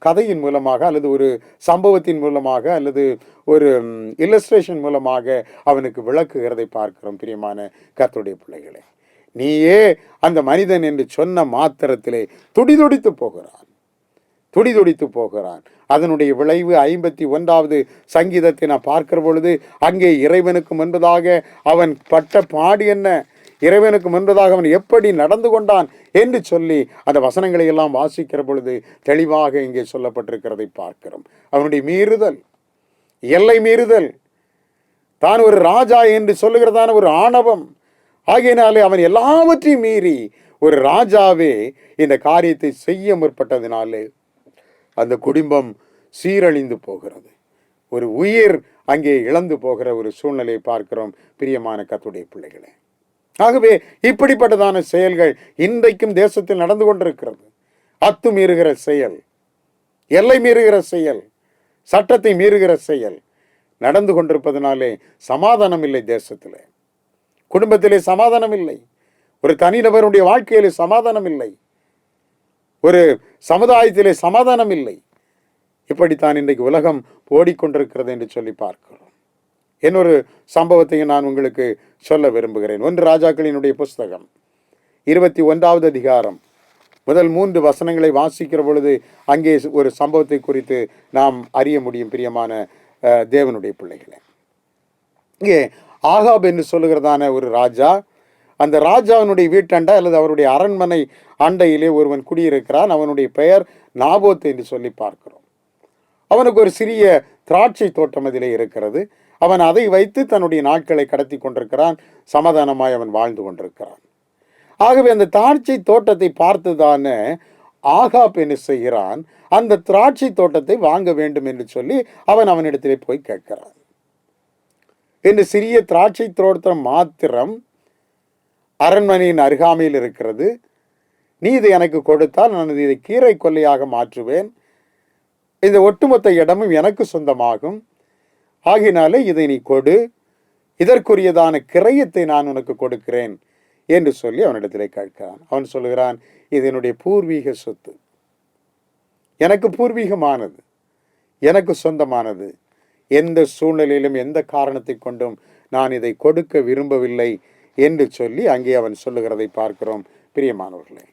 Speaker 7: கதையின் மூலமாக அல்லது ஒரு சம்பவத்தின் மூலமாக அல்லது ஒரு இல்லஸ்ட்ரேஷன் மூலமாக அவனுக்கு விளக்குகிறதை பார்க்கிறோம். பிரியமான கர்த்தருடைய பிள்ளைகளே, நீயே அந்த மனிதன் என்று சொன்ன மாத்திரத்திலே துடிதுடித்து போகிறான், துடிதுடித்து போகிறான். அதனுடைய விளைவு 51வது சங்கீதத்தை நான் பார்க்கிற பொழுது அங்கே இறைவனுக்கு முன்பதாக அவன் பட்ட பாடு என்ன, இறைவனுக்கு முன்பதாக அவன் எப்படி நடந்து கொண்டான் என்று சொல்லி அந்த வசனங்களை எல்லாம் வாசிக்கிற பொழுது தெளிவாக இங்கே சொல்லப்பட்டிருக்கிறதை பார்க்கிறோம். அவனுடைய மீறுதல், எல்லை மீறுதல், தான் ஒரு ராஜா என்று சொல்லுகிறதான ஒரு ஆணவம் ஆகையினாலே அவன் எல்லாவற்றையும் மீறி ஒரு ராஜாவே இந்த காரியத்தை செய்ய முற்பட்டதினாலே அந்த குடும்பம் சீரழிந்து போகிறது. ஒரு உயிர் அங்கே இழந்து போகிற ஒரு சூழ்நிலையை பார்க்கிறோம். பிரியமான கர்த்தருடைய பிள்ளைகளே, ஆகவே இப்படிப்பட்டதான செயல்கள் இன்றைக்கும் தேசத்தில் நடந்து கொண்டிருக்கிறது. அத்துமீறுகிற செயல், எல்லை மீறுகிற செயல், சட்டத்தை மீறுகிற செயல் நடந்து கொண்டிருப்பதனாலே சமாதானம் இல்லை. தேசத்திலே, குடும்பத்திலே சமாதானம் இல்லை, ஒரு தனிநபருடைய வாழ்க்கையிலே சமாதானம் இல்லை, ஒரு சமுதாயத்திலே சமாதானம் இல்லை. இப்படித்தான் இன்றைக்கு உலகம் ஓடிக்கொண்டிருக்கிறது என்று சொல்லி பார்க்கிறோம். இன்னொரு சம்பவத்தையும் நான் உங்களுக்கு சொல்ல விரும்புகிறேன். 1 ராஜாக்களினுடைய புஸ்தகம் 21வது அதிகாரம் முதல் 3 வசனங்களை வாசிக்கிற பொழுது அங்கே ஒரு சம்பவத்தை குறித்து நாம் அறிய முடியும். பிரியமான தேவனுடைய பிள்ளைகளே, இங்கே ஆகாப் என்று சொல்லுகிறதான ஒரு ராஜா, அந்த ராஜாவினுடைய வீட்டண்டை அல்லது அவருடைய அரண்மனை அண்டையிலே ஒருவன் குடியிருக்கிறான். அவனுடைய பெயர் நாபோத் என்று சொல்லி பார்க்கிறோம். அவனுக்கு ஒரு சிறிய திராட்சை தோட்டம் அதிலே இருக்கிறது. அவன் அதை வைத்து தன்னுடைய நாட்களை கடத்தி கொண்டிருக்கிறான். சமாதானமாய் அவன் வாழ்ந்து கொண்டிருக்கிறான். ஆகவே அந்த திராட்சை தோட்டத்தை பார்த்துதான ஆகாப் என்ன செய்கிறான், அந்த திராட்சை தோட்டத்தை வாங்க வேண்டும் என்று சொல்லி அவனிடத்திலே போய் கேட்கிறான். இந்த சிறிய திராட்சை தோட்டம் மாத்திரம் அரண்மனையின் அருகாமையில் இருக்கிறது. நீ இதை எனக்கு கொடுத்தால் நான் இதை கீரை கொல்லையாக மாற்றுவேன். இந்த ஒட்டுமொத்த இடமும் எனக்கு சொந்தமாகும். ஆகினாலே இதை நீ கொடு, இதற்குரியதான கிரயத்தை நான் உனக்கு கொடுக்கிறேன் என்று சொல்லி அவனிடத்திலே கேட்கிறான். அவன் சொல்லுகிறான், இது என்னுடைய பூர்வீக சொத்து, எனக்கு பூர்வீகமானது, எனக்கு சொந்தமானது. எந்த சூழ்நிலையிலும் எந்த காரணத்தை கொண்டும் நான் இதை கொடுக்க விரும்பவில்லை என்று சொல்லி அங்கே அவன் சொல்லுகிறதை பார்க்கிறோம். பிரியமானவர்களே,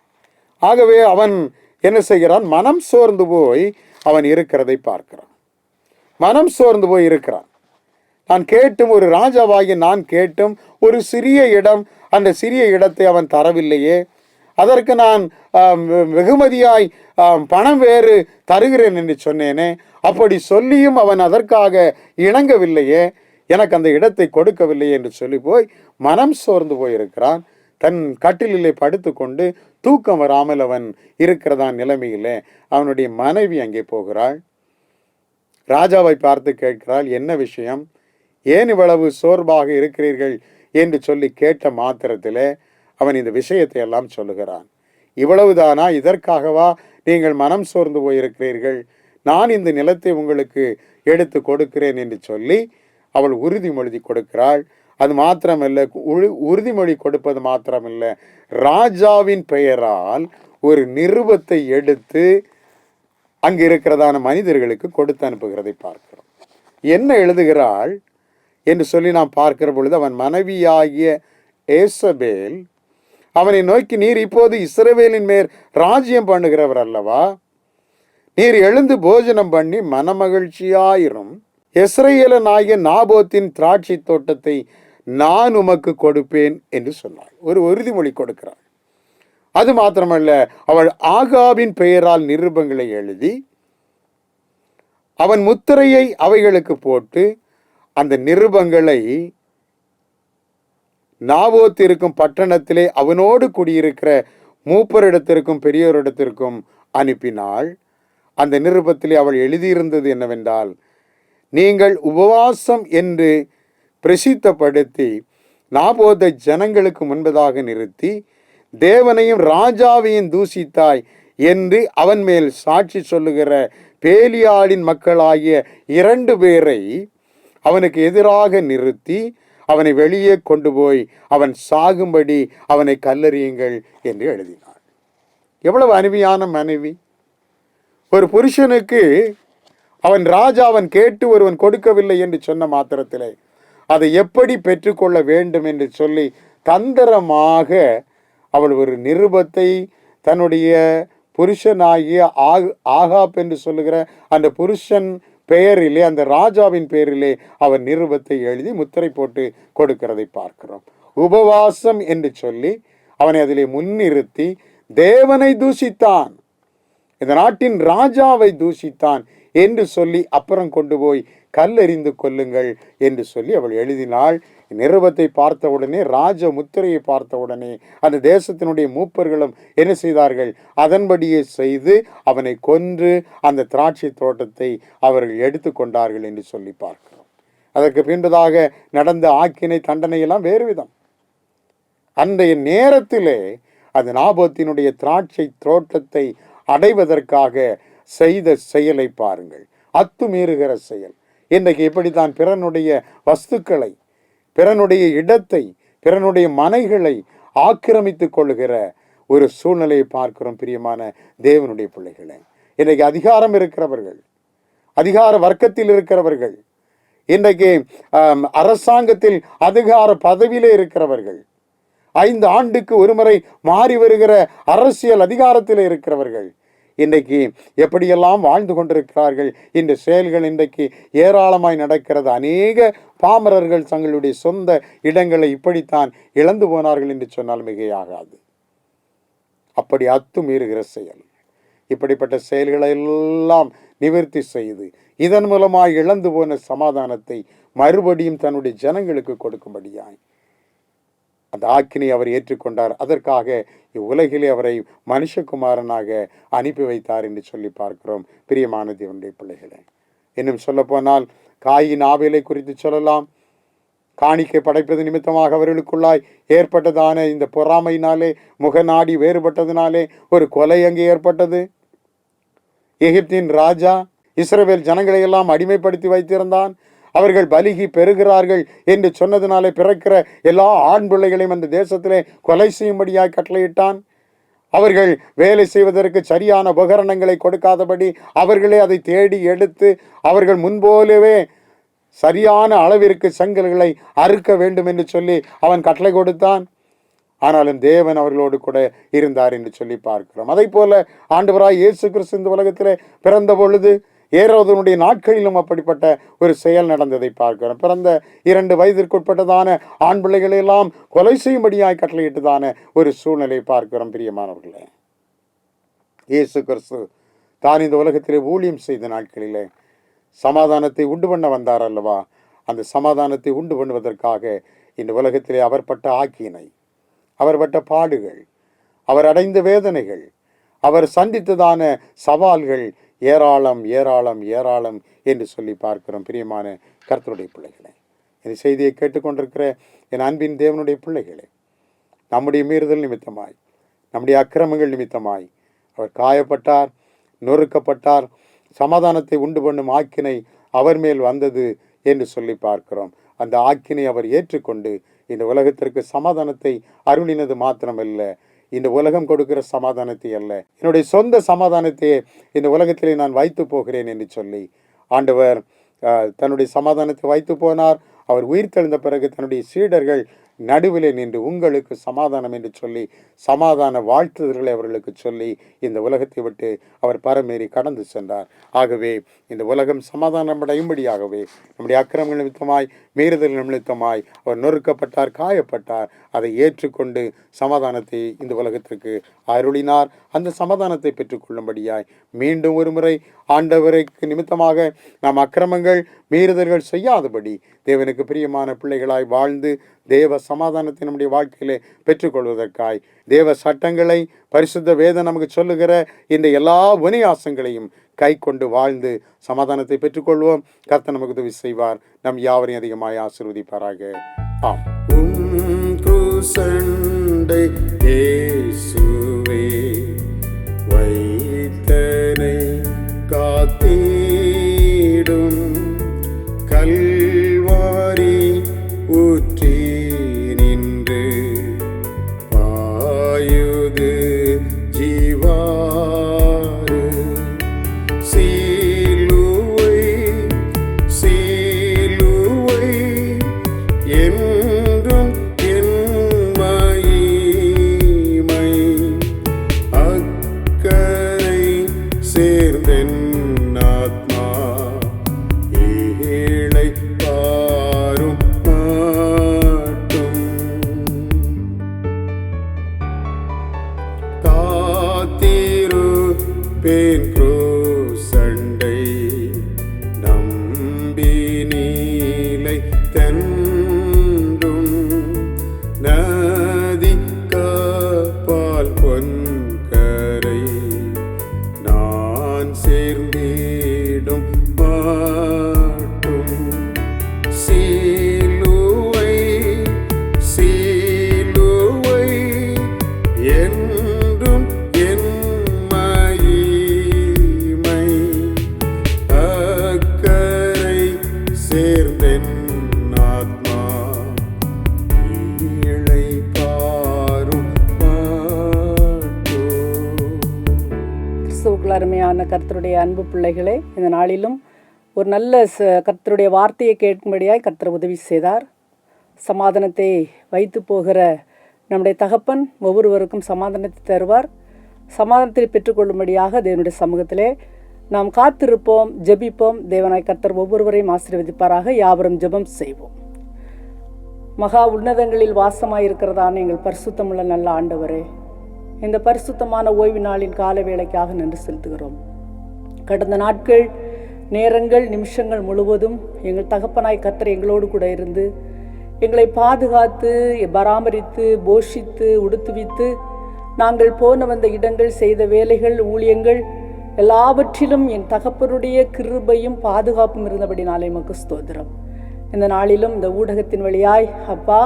Speaker 7: ஆகவே அவன் என்ன செய்கிறான், மனம் சோர்ந்து போய் அவன் இருக்கிறதை பார்க்கிறான். மனம் சோர்ந்து போய் இருக்கிறான். நான் கேட்டும், ஒரு ராஜாவாகி நான் கேட்டும் ஒரு சிறிய இடம், அந்த சிறிய இடத்தை அவன் தரவில்லையே. அதற்கு நான் வெகுமதியாய் பணம் வேறு தருகிறேன் என்று சொன்னேனே, அப்படி சொல்லியும் அவன் அதற்காக இணங்கவில்லையே, எனக்கு அந்த இடத்தை கொடுக்கவில்லையே என்று சொல்லி போய் மனம் சோர்ந்து போயிருக்கிறான். தன் கட்டிலே படுத்து கொண்டு தூக்கம் வராமல் அவன் இருக்கிறதான் நிலைமையிலே அவனுடைய மனைவி அங்கே போகிறாள். ராஜாவை பார்த்து கேட்கிறாள், என்ன விஷயம், ஏன் இவ்வளவு சோர்வாக இருக்கிறீர்கள் என்று சொல்லி கேட்ட மாத்திரத்திலே அவன் இந்த விஷயத்தை எல்லாம் சொல்லுகிறான். இவ்வளவுதானா, இதற்காகவா நீங்கள் மனம் சோர்ந்து போயிருக்கிறீர்கள், நான் இந்த நிலத்தை உங்களுக்கு எடுத்து கொடுக்கிறேன் என்று சொல்லி அவள் உறுதிமொழி கொடுக்கிறாள். அது மாத்திரமல்ல, உறுதிமொழி கொடுப்பது மாத்திரமல்ல, ராஜாவின் பெயரால் ஒரு நிருபத்தை எடுத்து அங்கு இருக்கிறதான மனிதர்களுக்கு கொடுத்து அனுப்புகிறதை பார்க்கிறோம். என்ன எழுதுகிறாள் என்று சொல்லி நாம் பார்க்கிற பொழுது, அவன் மனைவியாகிய ஏசபேல் அவனை நோக்கி, நீர் இப்போது இஸ்ரவேலின் மேல் ராஜ்யம் பண்ணுகிறவர் அல்லவா, நீர் எழுந்து போஜனம் பண்ணி மனமகிழ்ச்சியாயிரும், இஸ்ரவேலனாகிய நாபோத்தின் திராட்சை தோட்டத்தை நான் உமக்கு கொடுப்பேன் என்று சொன்னாள். ஒரு உறுதிமொழி கொடுக்கிறாள். அது மாத்திரமல்ல, அவள் ஆகாபின் பெயரால் நிருபங்களை எழுதி அவன் முத்திரையை அவைகளுக்கு போட்டு அந்த நிருபங்களை நாபோத் இருக்கும் பட்டணத்திலே அவனோடு குடியிருக்கிற மூப்பரிடத்திற்கும் பெரியோரிடத்திற்கும் அனுப்பினாள். அந்த நிருபத்திலே அவள் எழுதியிருந்தது என்னவென்றால், நீங்கள் உபவாசம் என்று பிரசித்தப்படுத்தி நாபோத்தை ஜனங்களுக்கு முன்பதாக நிறுத்தி தேவனையும் ராஜாவையும் தூசித்தாய் என்று அவன் மேல் சாட்சி சொல்லுகிற பேலியாளின் மக்களாகிய 2 பேரை அவனுக்கு எதிராக நிறுத்தி அவனை வெளியே கொண்டு போய் அவன் சாகும்படி அவனை கல்லறியுங்கள் என்று எழுதினாள். எவ்வளவு அருமையான மனைவி! ஒரு புருஷனுக்கு அவன் ராஜா அவன் கேட்டு ஒருவன் கொடுக்கவில்லை என்று சொன்ன மாத்திரத்திலே அதை எப்படி பெற்றுக்கொள்ள வேண்டும் என்று சொல்லி தந்திரமாக அவள் ஒரு நிருபத்தை தன்னுடைய புருஷனாகிய ஆகாப் என்று சொல்லுகிற அந்த புருஷன் பெயரிலே, அந்த ராஜாவின் பெயரிலே அவன் நிருபத்தை எழுதி முத்திரை போட்டு கொடுக்கிறதை பார்க்கிறோம். உபவாசம் என்று சொல்லி அவனை அதிலே முன்னிறுத்தி தேவனை தூஷித்தான், இந்த நாட்டின் ராஜாவை தூஷித்தான் என்று சொல்லி அப்புறம் கொண்டு போய் கல்லெறிந்து கொல்லுங்கள் என்று சொல்லி அவள் எழுதினாள். நிருபத்தை பார்த்தவுடனே, ராஜ முத்திரையை பார்த்தவுடனே அந்த தேசத்தினுடைய மூப்பர்களும் என்ன செய்தார்கள், அதன்படியே செய்து அவனை கொன்று அந்த திராட்சை தோட்டத்தை அவர்கள் எடுத்து கொண்டார்கள் என்று சொல்லி பார்க்கிறோம். அதற்கு பின்பதாக நடந்த ஆக்கினை தண்டனை எல்லாம் வேறு விதம். அன்றைய நேரத்திலே அது நாபோத்தினுடைய திராட்சை தோட்டத்தை அடைவதற்காக செய்த செயலை பாருங்கள். அத்துமீறுகிற செயல். இன்றைக்கு இப்படித்தான் பிறனுடைய வஸ்துக்களை, பிறனுடைய இடத்தை, பிறனுடைய மனைகளை ஆக்கிரமித்துக் கொள்ளுகிற ஒரு சூழ்நிலையை பார்க்கிறோம். பிரியமான தேவனுடைய பிள்ளைகளை, இன்றைக்கு அதிகாரம் இருக்கிறவர்கள், அதிகார வர்க்கத்தில் இருக்கிறவர்கள், இன்றைக்கு அரசாங்கத்தில் அதிகார பதவியிலே இருக்கிறவர்கள், 5 ஆண்டுக்கு ஒருமுறை மாறி வருகிற அரசியல் அதிகாரத்தில் இருக்கிறவர்கள் இன்றைக்கு எப்படியெல்லாம் வாழ்ந்து கொண்டிருக்கிறார்கள். இந்த செயல்கள் இன்றைக்கு ஏராளமாய் நடக்கிறது. அநேக பாமரர்கள் தங்களுடைய சொந்த இடங்களை இப்படித்தான் இழந்து போனார்கள் என்று சொன்னால் மிகையாகாது. அப்படி அத்துமீறுகிற செயல், இப்படிப்பட்ட செயல்களை எல்லாம் நிவர்த்தி செய்து இதன் மூலமாய் இழந்து போன சமாதானத்தை மறுபடியும் தன்னுடைய ஜனங்களுக்கு கொடுக்கும்படியாய் அந்த ஆக்கினை அவர் ஏற்றுக்கொண்டார். அதற்காக இவ்வுலகிலே அவரை மனுஷகுமாரனாக அனுப்பி வைத்தார் என்று சொல்லி பார்க்கிறோம். பிரியமான தேவனுடைய பிள்ளைகளே, இன்னும் சொல்ல போனால் காயின் ஆபேலை குறித்து சொல்லலாம். காணிக்கை படைப்பது நிமித்தமாக அவர்களுக்குள்ளாய் ஏற்பட்டதான இந்த பொறாமையினாலே, முகநாடி வேறுபட்டதினாலே ஒரு கொலை அங்கே ஏற்பட்டது. எகிப்தின் ராஜா இஸ்ரவேல் ஜனங்களை எல்லாம் அடிமைப்படுத்தி வைத்திருந்தான். அவர்கள் பலிகி பெறுகிறார்கள் என்று சொன்னதினாலே பிறக்கிற எல்லா ஆண் பிள்ளைகளையும் அந்த தேசத்திலே கொலை செய்யும்படியாய் கட்டளையிட்டான். அவர்கள் வேலை செய்வதற்கு சரியான உபகரணங்களை கொடுக்காதபடி அவர்களே அதை தேடி எடுத்து அவர்கள் முன்போலவே சரியான அளவிற்கு செங்கல்களை அறுக்க வேண்டும் என்று சொல்லி அவன் கட்டளை கொடுத்தான். ஆனாலும் தேவன் அவர்களோடு கூட இருந்தார் என்று சொல்லி பார்க்கிறோம். அதை போல ஆண்டவராய் இயேசு கிறிஸ்து இந்த உலகத்திலே பிறந்த பொழுது ஏரோதனுடைய நாட்களிலும் அப்படிப்பட்ட ஒரு செயல் நடந்ததை பார்க்கிறோம். பிறந்த 2 வயதிற்குட்பட்டதான ஆண் பிள்ளைகளை எல்லாம் கொலை செய்யும்படியாய் கட்டளையிட்டதான ஒரு சூழ்நிலை பார்க்கிறோம். பிரியமானவர்களே, இயேசு கிறிஸ்து தான் இந்த உலகத்திலே ஊழியம் செய்த நாட்களிலே சமாதானத்தை உண்டு பண்ண வந்தார் அல்லவா? அந்த சமாதானத்தை உண்டு பண்ணுவதற்காக இந்த உலகத்திலே அவர் பட்ட ஆக்கினை, அவர் பட்ட பாடுகள், அவர் அடைந்த வேதனைகள், அவர் சந்தித்ததான சவால்கள் ஏராளம் ஏராளம் ஏராளம் என்று சொல்லி பார்க்கிறோம். பிரியமான கர்த்தருடைய பிள்ளைகளே, இந்த செய்தியை கேட்டுக்கொண்டிருக்கிற என் அன்பின் தேவனுடைய பிள்ளைகளே, நம்முடைய மீறுதல் நிமித்தமாய், நம்முடைய அக்கிரமங்கள் நிமித்தமாய் அவர் காயப்பட்டார், நொறுக்கப்பட்டார். சமாதானத்தை உண்டு பண்ணும் ஆக்கினை அவர் மேல் வந்தது என்று சொல்லி பார்க்கிறோம். அந்த ஆக்கினை அவர் ஏற்றுக்கொண்டு இந்த உலகத்திற்கு சமாதானத்தை அருளினது மாத்திரமல்ல, இந்த உலகம் கொடுக்கிற சமாதானத்தை அல்ல, என்னுடைய சொந்த சமாதானத்தையே இந்த உலகத்திலே நான் வைத்து போகிறேன் என்று சொல்லி ஆண்டவர் தன்னுடைய சமாதானத்தை வைத்து போனார். அவர் உயிர்த்தெழுந்த பிறகு தன்னுடைய சீடர்கள் நடுவிலே நின்று உங்களுக்கு சமாதானம் என்று சொல்லி சமாதான வாழ்த்துதல்களை அவர்களுக்கு சொல்லி இந்த உலகத்தை விட்டு அவர் பரமேறி கடந்து சென்றார். ஆகவே இந்த உலகம் சமாதானம் அடையும்படியாகவே நம்முடைய அக்கிரமங்கள் நிமித்தமாய், மீறுதல் நிமித்தமாய் அவர் நொறுக்கப்பட்டார், காயப்பட்டார். அதை ஏற்றுக்கொண்டு சமாதானத்தை இந்த உலகத்திற்கு அருளினார். அந்த சமாதானத்தை பெற்றுக்கொள்ளும்படியாய் மீண்டும் ஒரு முறை ஆண்டவருக்கு நிமித்தமாக நாம் அக்கிரமங்கள், மீறுதல்கள் செய்யாதபடி தேவனுக்கு பிரியமான பிள்ளைகளாய் வாழ்ந்து தேவ சமாதானத்தை நம்முடைய வாழ்க்கையிலே பெற்றுக்கொள்வதற்காய் தேவ சட்டங்களை, பரிசுத்த வேதம் நமக்கு சொல்லுகிற இந்த எல்லா விநியாசங்களையும் கை கொண்டு வாழ்ந்து சமாதானத்தை பெற்றுக்கொள்வோம். கர்த்தர் நமக்கு உதவி செய்வார். நம் யாவரையும் அதிகமாய் ஆசீர்வதிப்பாராக. ஆம். சண்டை இயேசுவே வைத்தனை காத்தீடும் கல்வாரி ஊற்றி நின்று பாயுது ஜீவாறு சீலுவை சீலுவை என்றும் என் மகிமை
Speaker 8: அருமையான கர்த்தருடைய அன்பு பிள்ளைகளே, இந்த நாளிலும் ஒரு நல்ல கர்த்தருடைய வார்த்தையை கேட்கும்படியாய் கர்த்தர் உதவி செய்தார். சமாதானத்தை வைத்து போகிற நம்முடைய தகப்பன் ஒவ்வொருவருக்கும் சமாதானத்தை தருவார். சமாதானத்தை பெற்றுக்கொள்ளும்படியாக தேவனுடைய சமூகத்திலே நாம் காத்திருப்போம், ஜெபிப்போம். தேவனாய் கர்த்தர் ஒவ்வொருவரையும் ஆசீர்வதிப்பாராக. யாவரும் ஜெபம் செய்வோம். மகா உன்னதங்களில் வாசமாயிருக்கிறதான எங்கள் பரிசுத்தமுள்ள நல்ல ஆண்டவரே, இந்த பரிசுத்தமான ஓய்வு நாளின் கால வேளைக்காக நன்றி செலுத்துகிறோம். கடந்த நாட்கள், நேரங்கள், நிமிஷங்கள் முழுவதும் எங்கள் தகப்பனாய் கர்த்தர் எங்களோடு கூட இருந்து எங்களை பாதுகாத்து, பராமரித்து, போஷித்து, உடுத்துவித்து, நாங்கள் போன வந்த இடங்கள், செய்த வேலைகள், ஊழியங்கள் எல்லாவற்றிலும் என் தகப்பனுடைய கிருபையும் பாதுகாப்பும் இருந்தபடினாலே உமக்கு ஸ்தோத்திரம். இந்த நாளிலும் இந்த ஊடகத்தின் வழியாய் அப்பா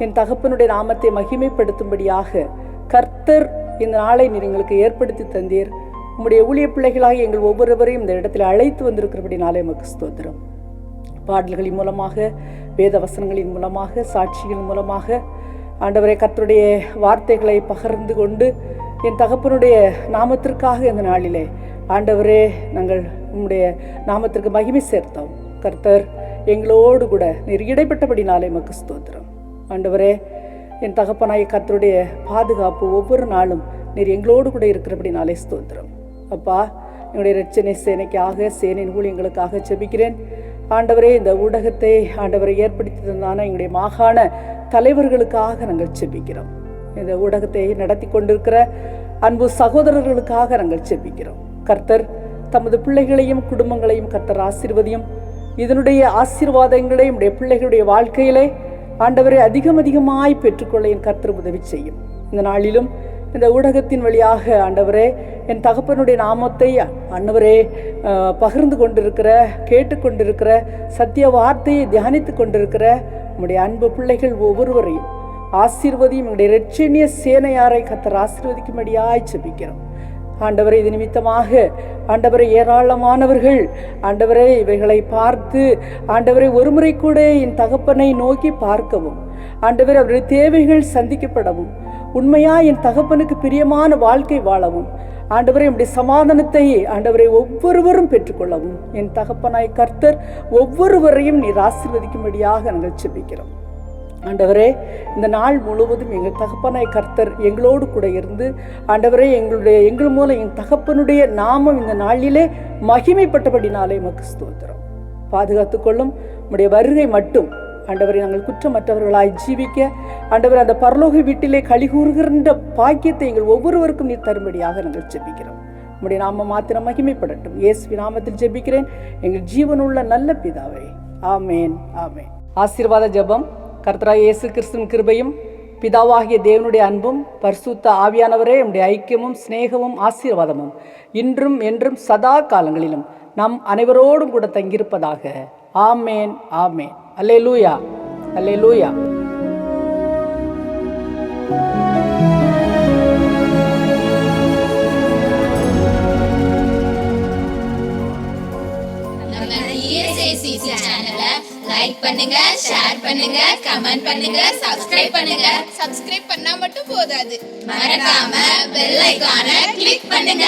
Speaker 8: என் தகப்பனுடைய நாமத்தை மகிமைப்படுத்தும்படியாக கர்த்தர் இந்த நாளை நீர் எங்களுக்கு ஏற்படுத்தி தந்தீர். உம்முடைய ஊழிய பிள்ளைகளாக எங்கள் ஒவ்வொருவரையும் இந்த இடத்துல அழைத்து வந்திருக்கிறபடினாலே உமக்கு ஸ்தோத்திரம். பாடல்களின் மூலமாக, வேத வசனங்களின் மூலமாக, சாட்சிகளின் மூலமாக ஆண்டவரே கர்த்தருடைய வார்த்தைகளை பகிர்ந்து கொண்டு என் தகப்பனுடைய நாமத்திற்காக இந்த நாளிலே ஆண்டவரே நாங்கள் உம்முடைய நாமத்திற்கு மகிமை சேர்த்தோம். கர்த்தர் எங்களோடு கூட நீர் இடைப்பட்டபடினாலே உமக்கு ஸ்தோத்திரம். ஆண்டவரே என் தகப்பனாய் கர்த்தருடைய பாதுகாப்பு ஒவ்வொரு நாளும் நீர் எங்களோடு கூட இருக்கிறபடினாலே ஸ்தோத்திரம். அப்பா, எங்களுடைய இரட்சணை சேனைக்காக, சேனையின் ஊழியங்களுக்காக ஜெபிக்கிறேன். ஆண்டவரே இந்த ஊடகத்தை ஆண்டவரை ஏற்படுத்தி தந்தான எங்களுடைய மாகாண தலைவர்களுக்காக நாங்கள் ஜெபிக்கிறோம். இந்த ஊடகத்தை நடத்தி கொண்டிருக்கிற அன்பு சகோதரர்களுக்காக நாங்கள் ஜெபிக்கிறோம். கர்த்தர் தமது பிள்ளைகளையும் குடும்பங்களையும் கர்த்தர் ஆசீர்வதியும். இதனுடைய ஆசீர்வாதங்களை நம்முடைய பிள்ளைகளுடைய வாழ்க்கையிலே ஆண்டவரை அதிகமாய் பெற்றுக்கொள்ள என் கர்த்தர் உதவி செய்யும். இந்த நாளிலும் இந்த ஊடகத்தின் வழியாக ஆண்டவரே என் தகப்பனுடைய நாமத்தை ஆண்டவரே பகிர்ந்து கொண்டிருக்கிற, கேட்டுக்கொண்டிருக்கிற, சத்திய வார்த்தையை தியானித்து கொண்டிருக்கிற நம்முடைய அன்பு பிள்ளைகள் ஒவ்வொருவரையும் ஆசீர்வதியும். என்னுடைய இரட்சணிய சேனையாரை கர்த்தர் ஆசீர்வதிக்கும்படியாய் ஜெபிக்கிறோம். ஆண்டவரை இது நிமித்தமாக ஆண்டவரை ஏராளமானவர்கள் ஆண்டவரை இவைகளை பார்த்து ஆண்டவரை ஒருமுறை கூட என் தகப்பனை நோக்கி பார்க்கவும், ஆண்டவரை அவருடைய தேவைகள் சந்திக்கப்படவும், உண்மையா என் தகப்பனுக்கு பிரியமான வாழ்க்கை வாழவும், ஆண்டவரை நம்முடைய சமாதானத்தை ஆண்டவரை ஒவ்வொருவரும் பெற்றுக்கொள்ளவும் என் தகப்பனாய் கர்த்தர் ஒவ்வொருவரையும் நீர் ஆசீர்வதிக்கும்படியாக நாங்கள் ஜெபிக்கிறோம். ஆண்டவரே இந்த நாள் முழுவதும் எங்கள் தகப்பனாய் கர்த்தர் எங்களோடு கூட இருந்து ஆண்டவரே எங்கள் மூலம் என் தகப்பனுடைய நாமம் இந்த நாளிலே மகிமைப்பட்டபடினாலே உமக்கு ஸ்தோத்திரம். பாதுகாத்துக்கொள்ளும். உம்முடைய வருகை மட்டும் ஆண்டவரை நாங்கள் குற்றமற்றவர்களாய் ஜீவிக்க ஆண்டவரை அந்த பரலோக வீட்டிலே கலிகூறுகின்ற பாக்கியத்தை எங்கள் ஒவ்வொருவருக்கும் நீர் தரும்படியாக நாங்கள் ஜெபிக்கிறோம். உம்முடைய நாமம் மாத்திரம் மகிமைப்படட்டும். இயேசுவின் நாமத்தில் ஜெபிக்கிறேன் எங்கள் ஜீவனுள்ள நல்ல பிதாவே, ஆமேன், ஆமேன். ஆசீர்வாத ஜெபம். கர்த்தராகிய இயேசு கிறிஸ்துவின் கிருபையும் பிதாவாகிய தேவனுடைய அன்பும் பரிசுத்த ஆவியானவரே நம்முடைய ஐக்கியமும் சிநேகமும் ஆசீர்வாதமும் இன்றும் என்றும் சதா காலங்களிலும் நம் அனைவரோடும் கூட தங்கியிருப்பதாக. ஆமேன், ஆமேன். அல்லேலூயா, அல்லேலூயா.
Speaker 9: லைக் பண்ணுங்க, ஷேர் பண்ணுங்க, கமெண்ட் பண்ணுங்க, சப்ஸ்கிரைப் பண்ணுங்க. சப்ஸ்கிரைப் பண்ணா மட்டும் போதாது, மறக்காம பெல் ஐகானை கிளிக் பண்ணுங்க.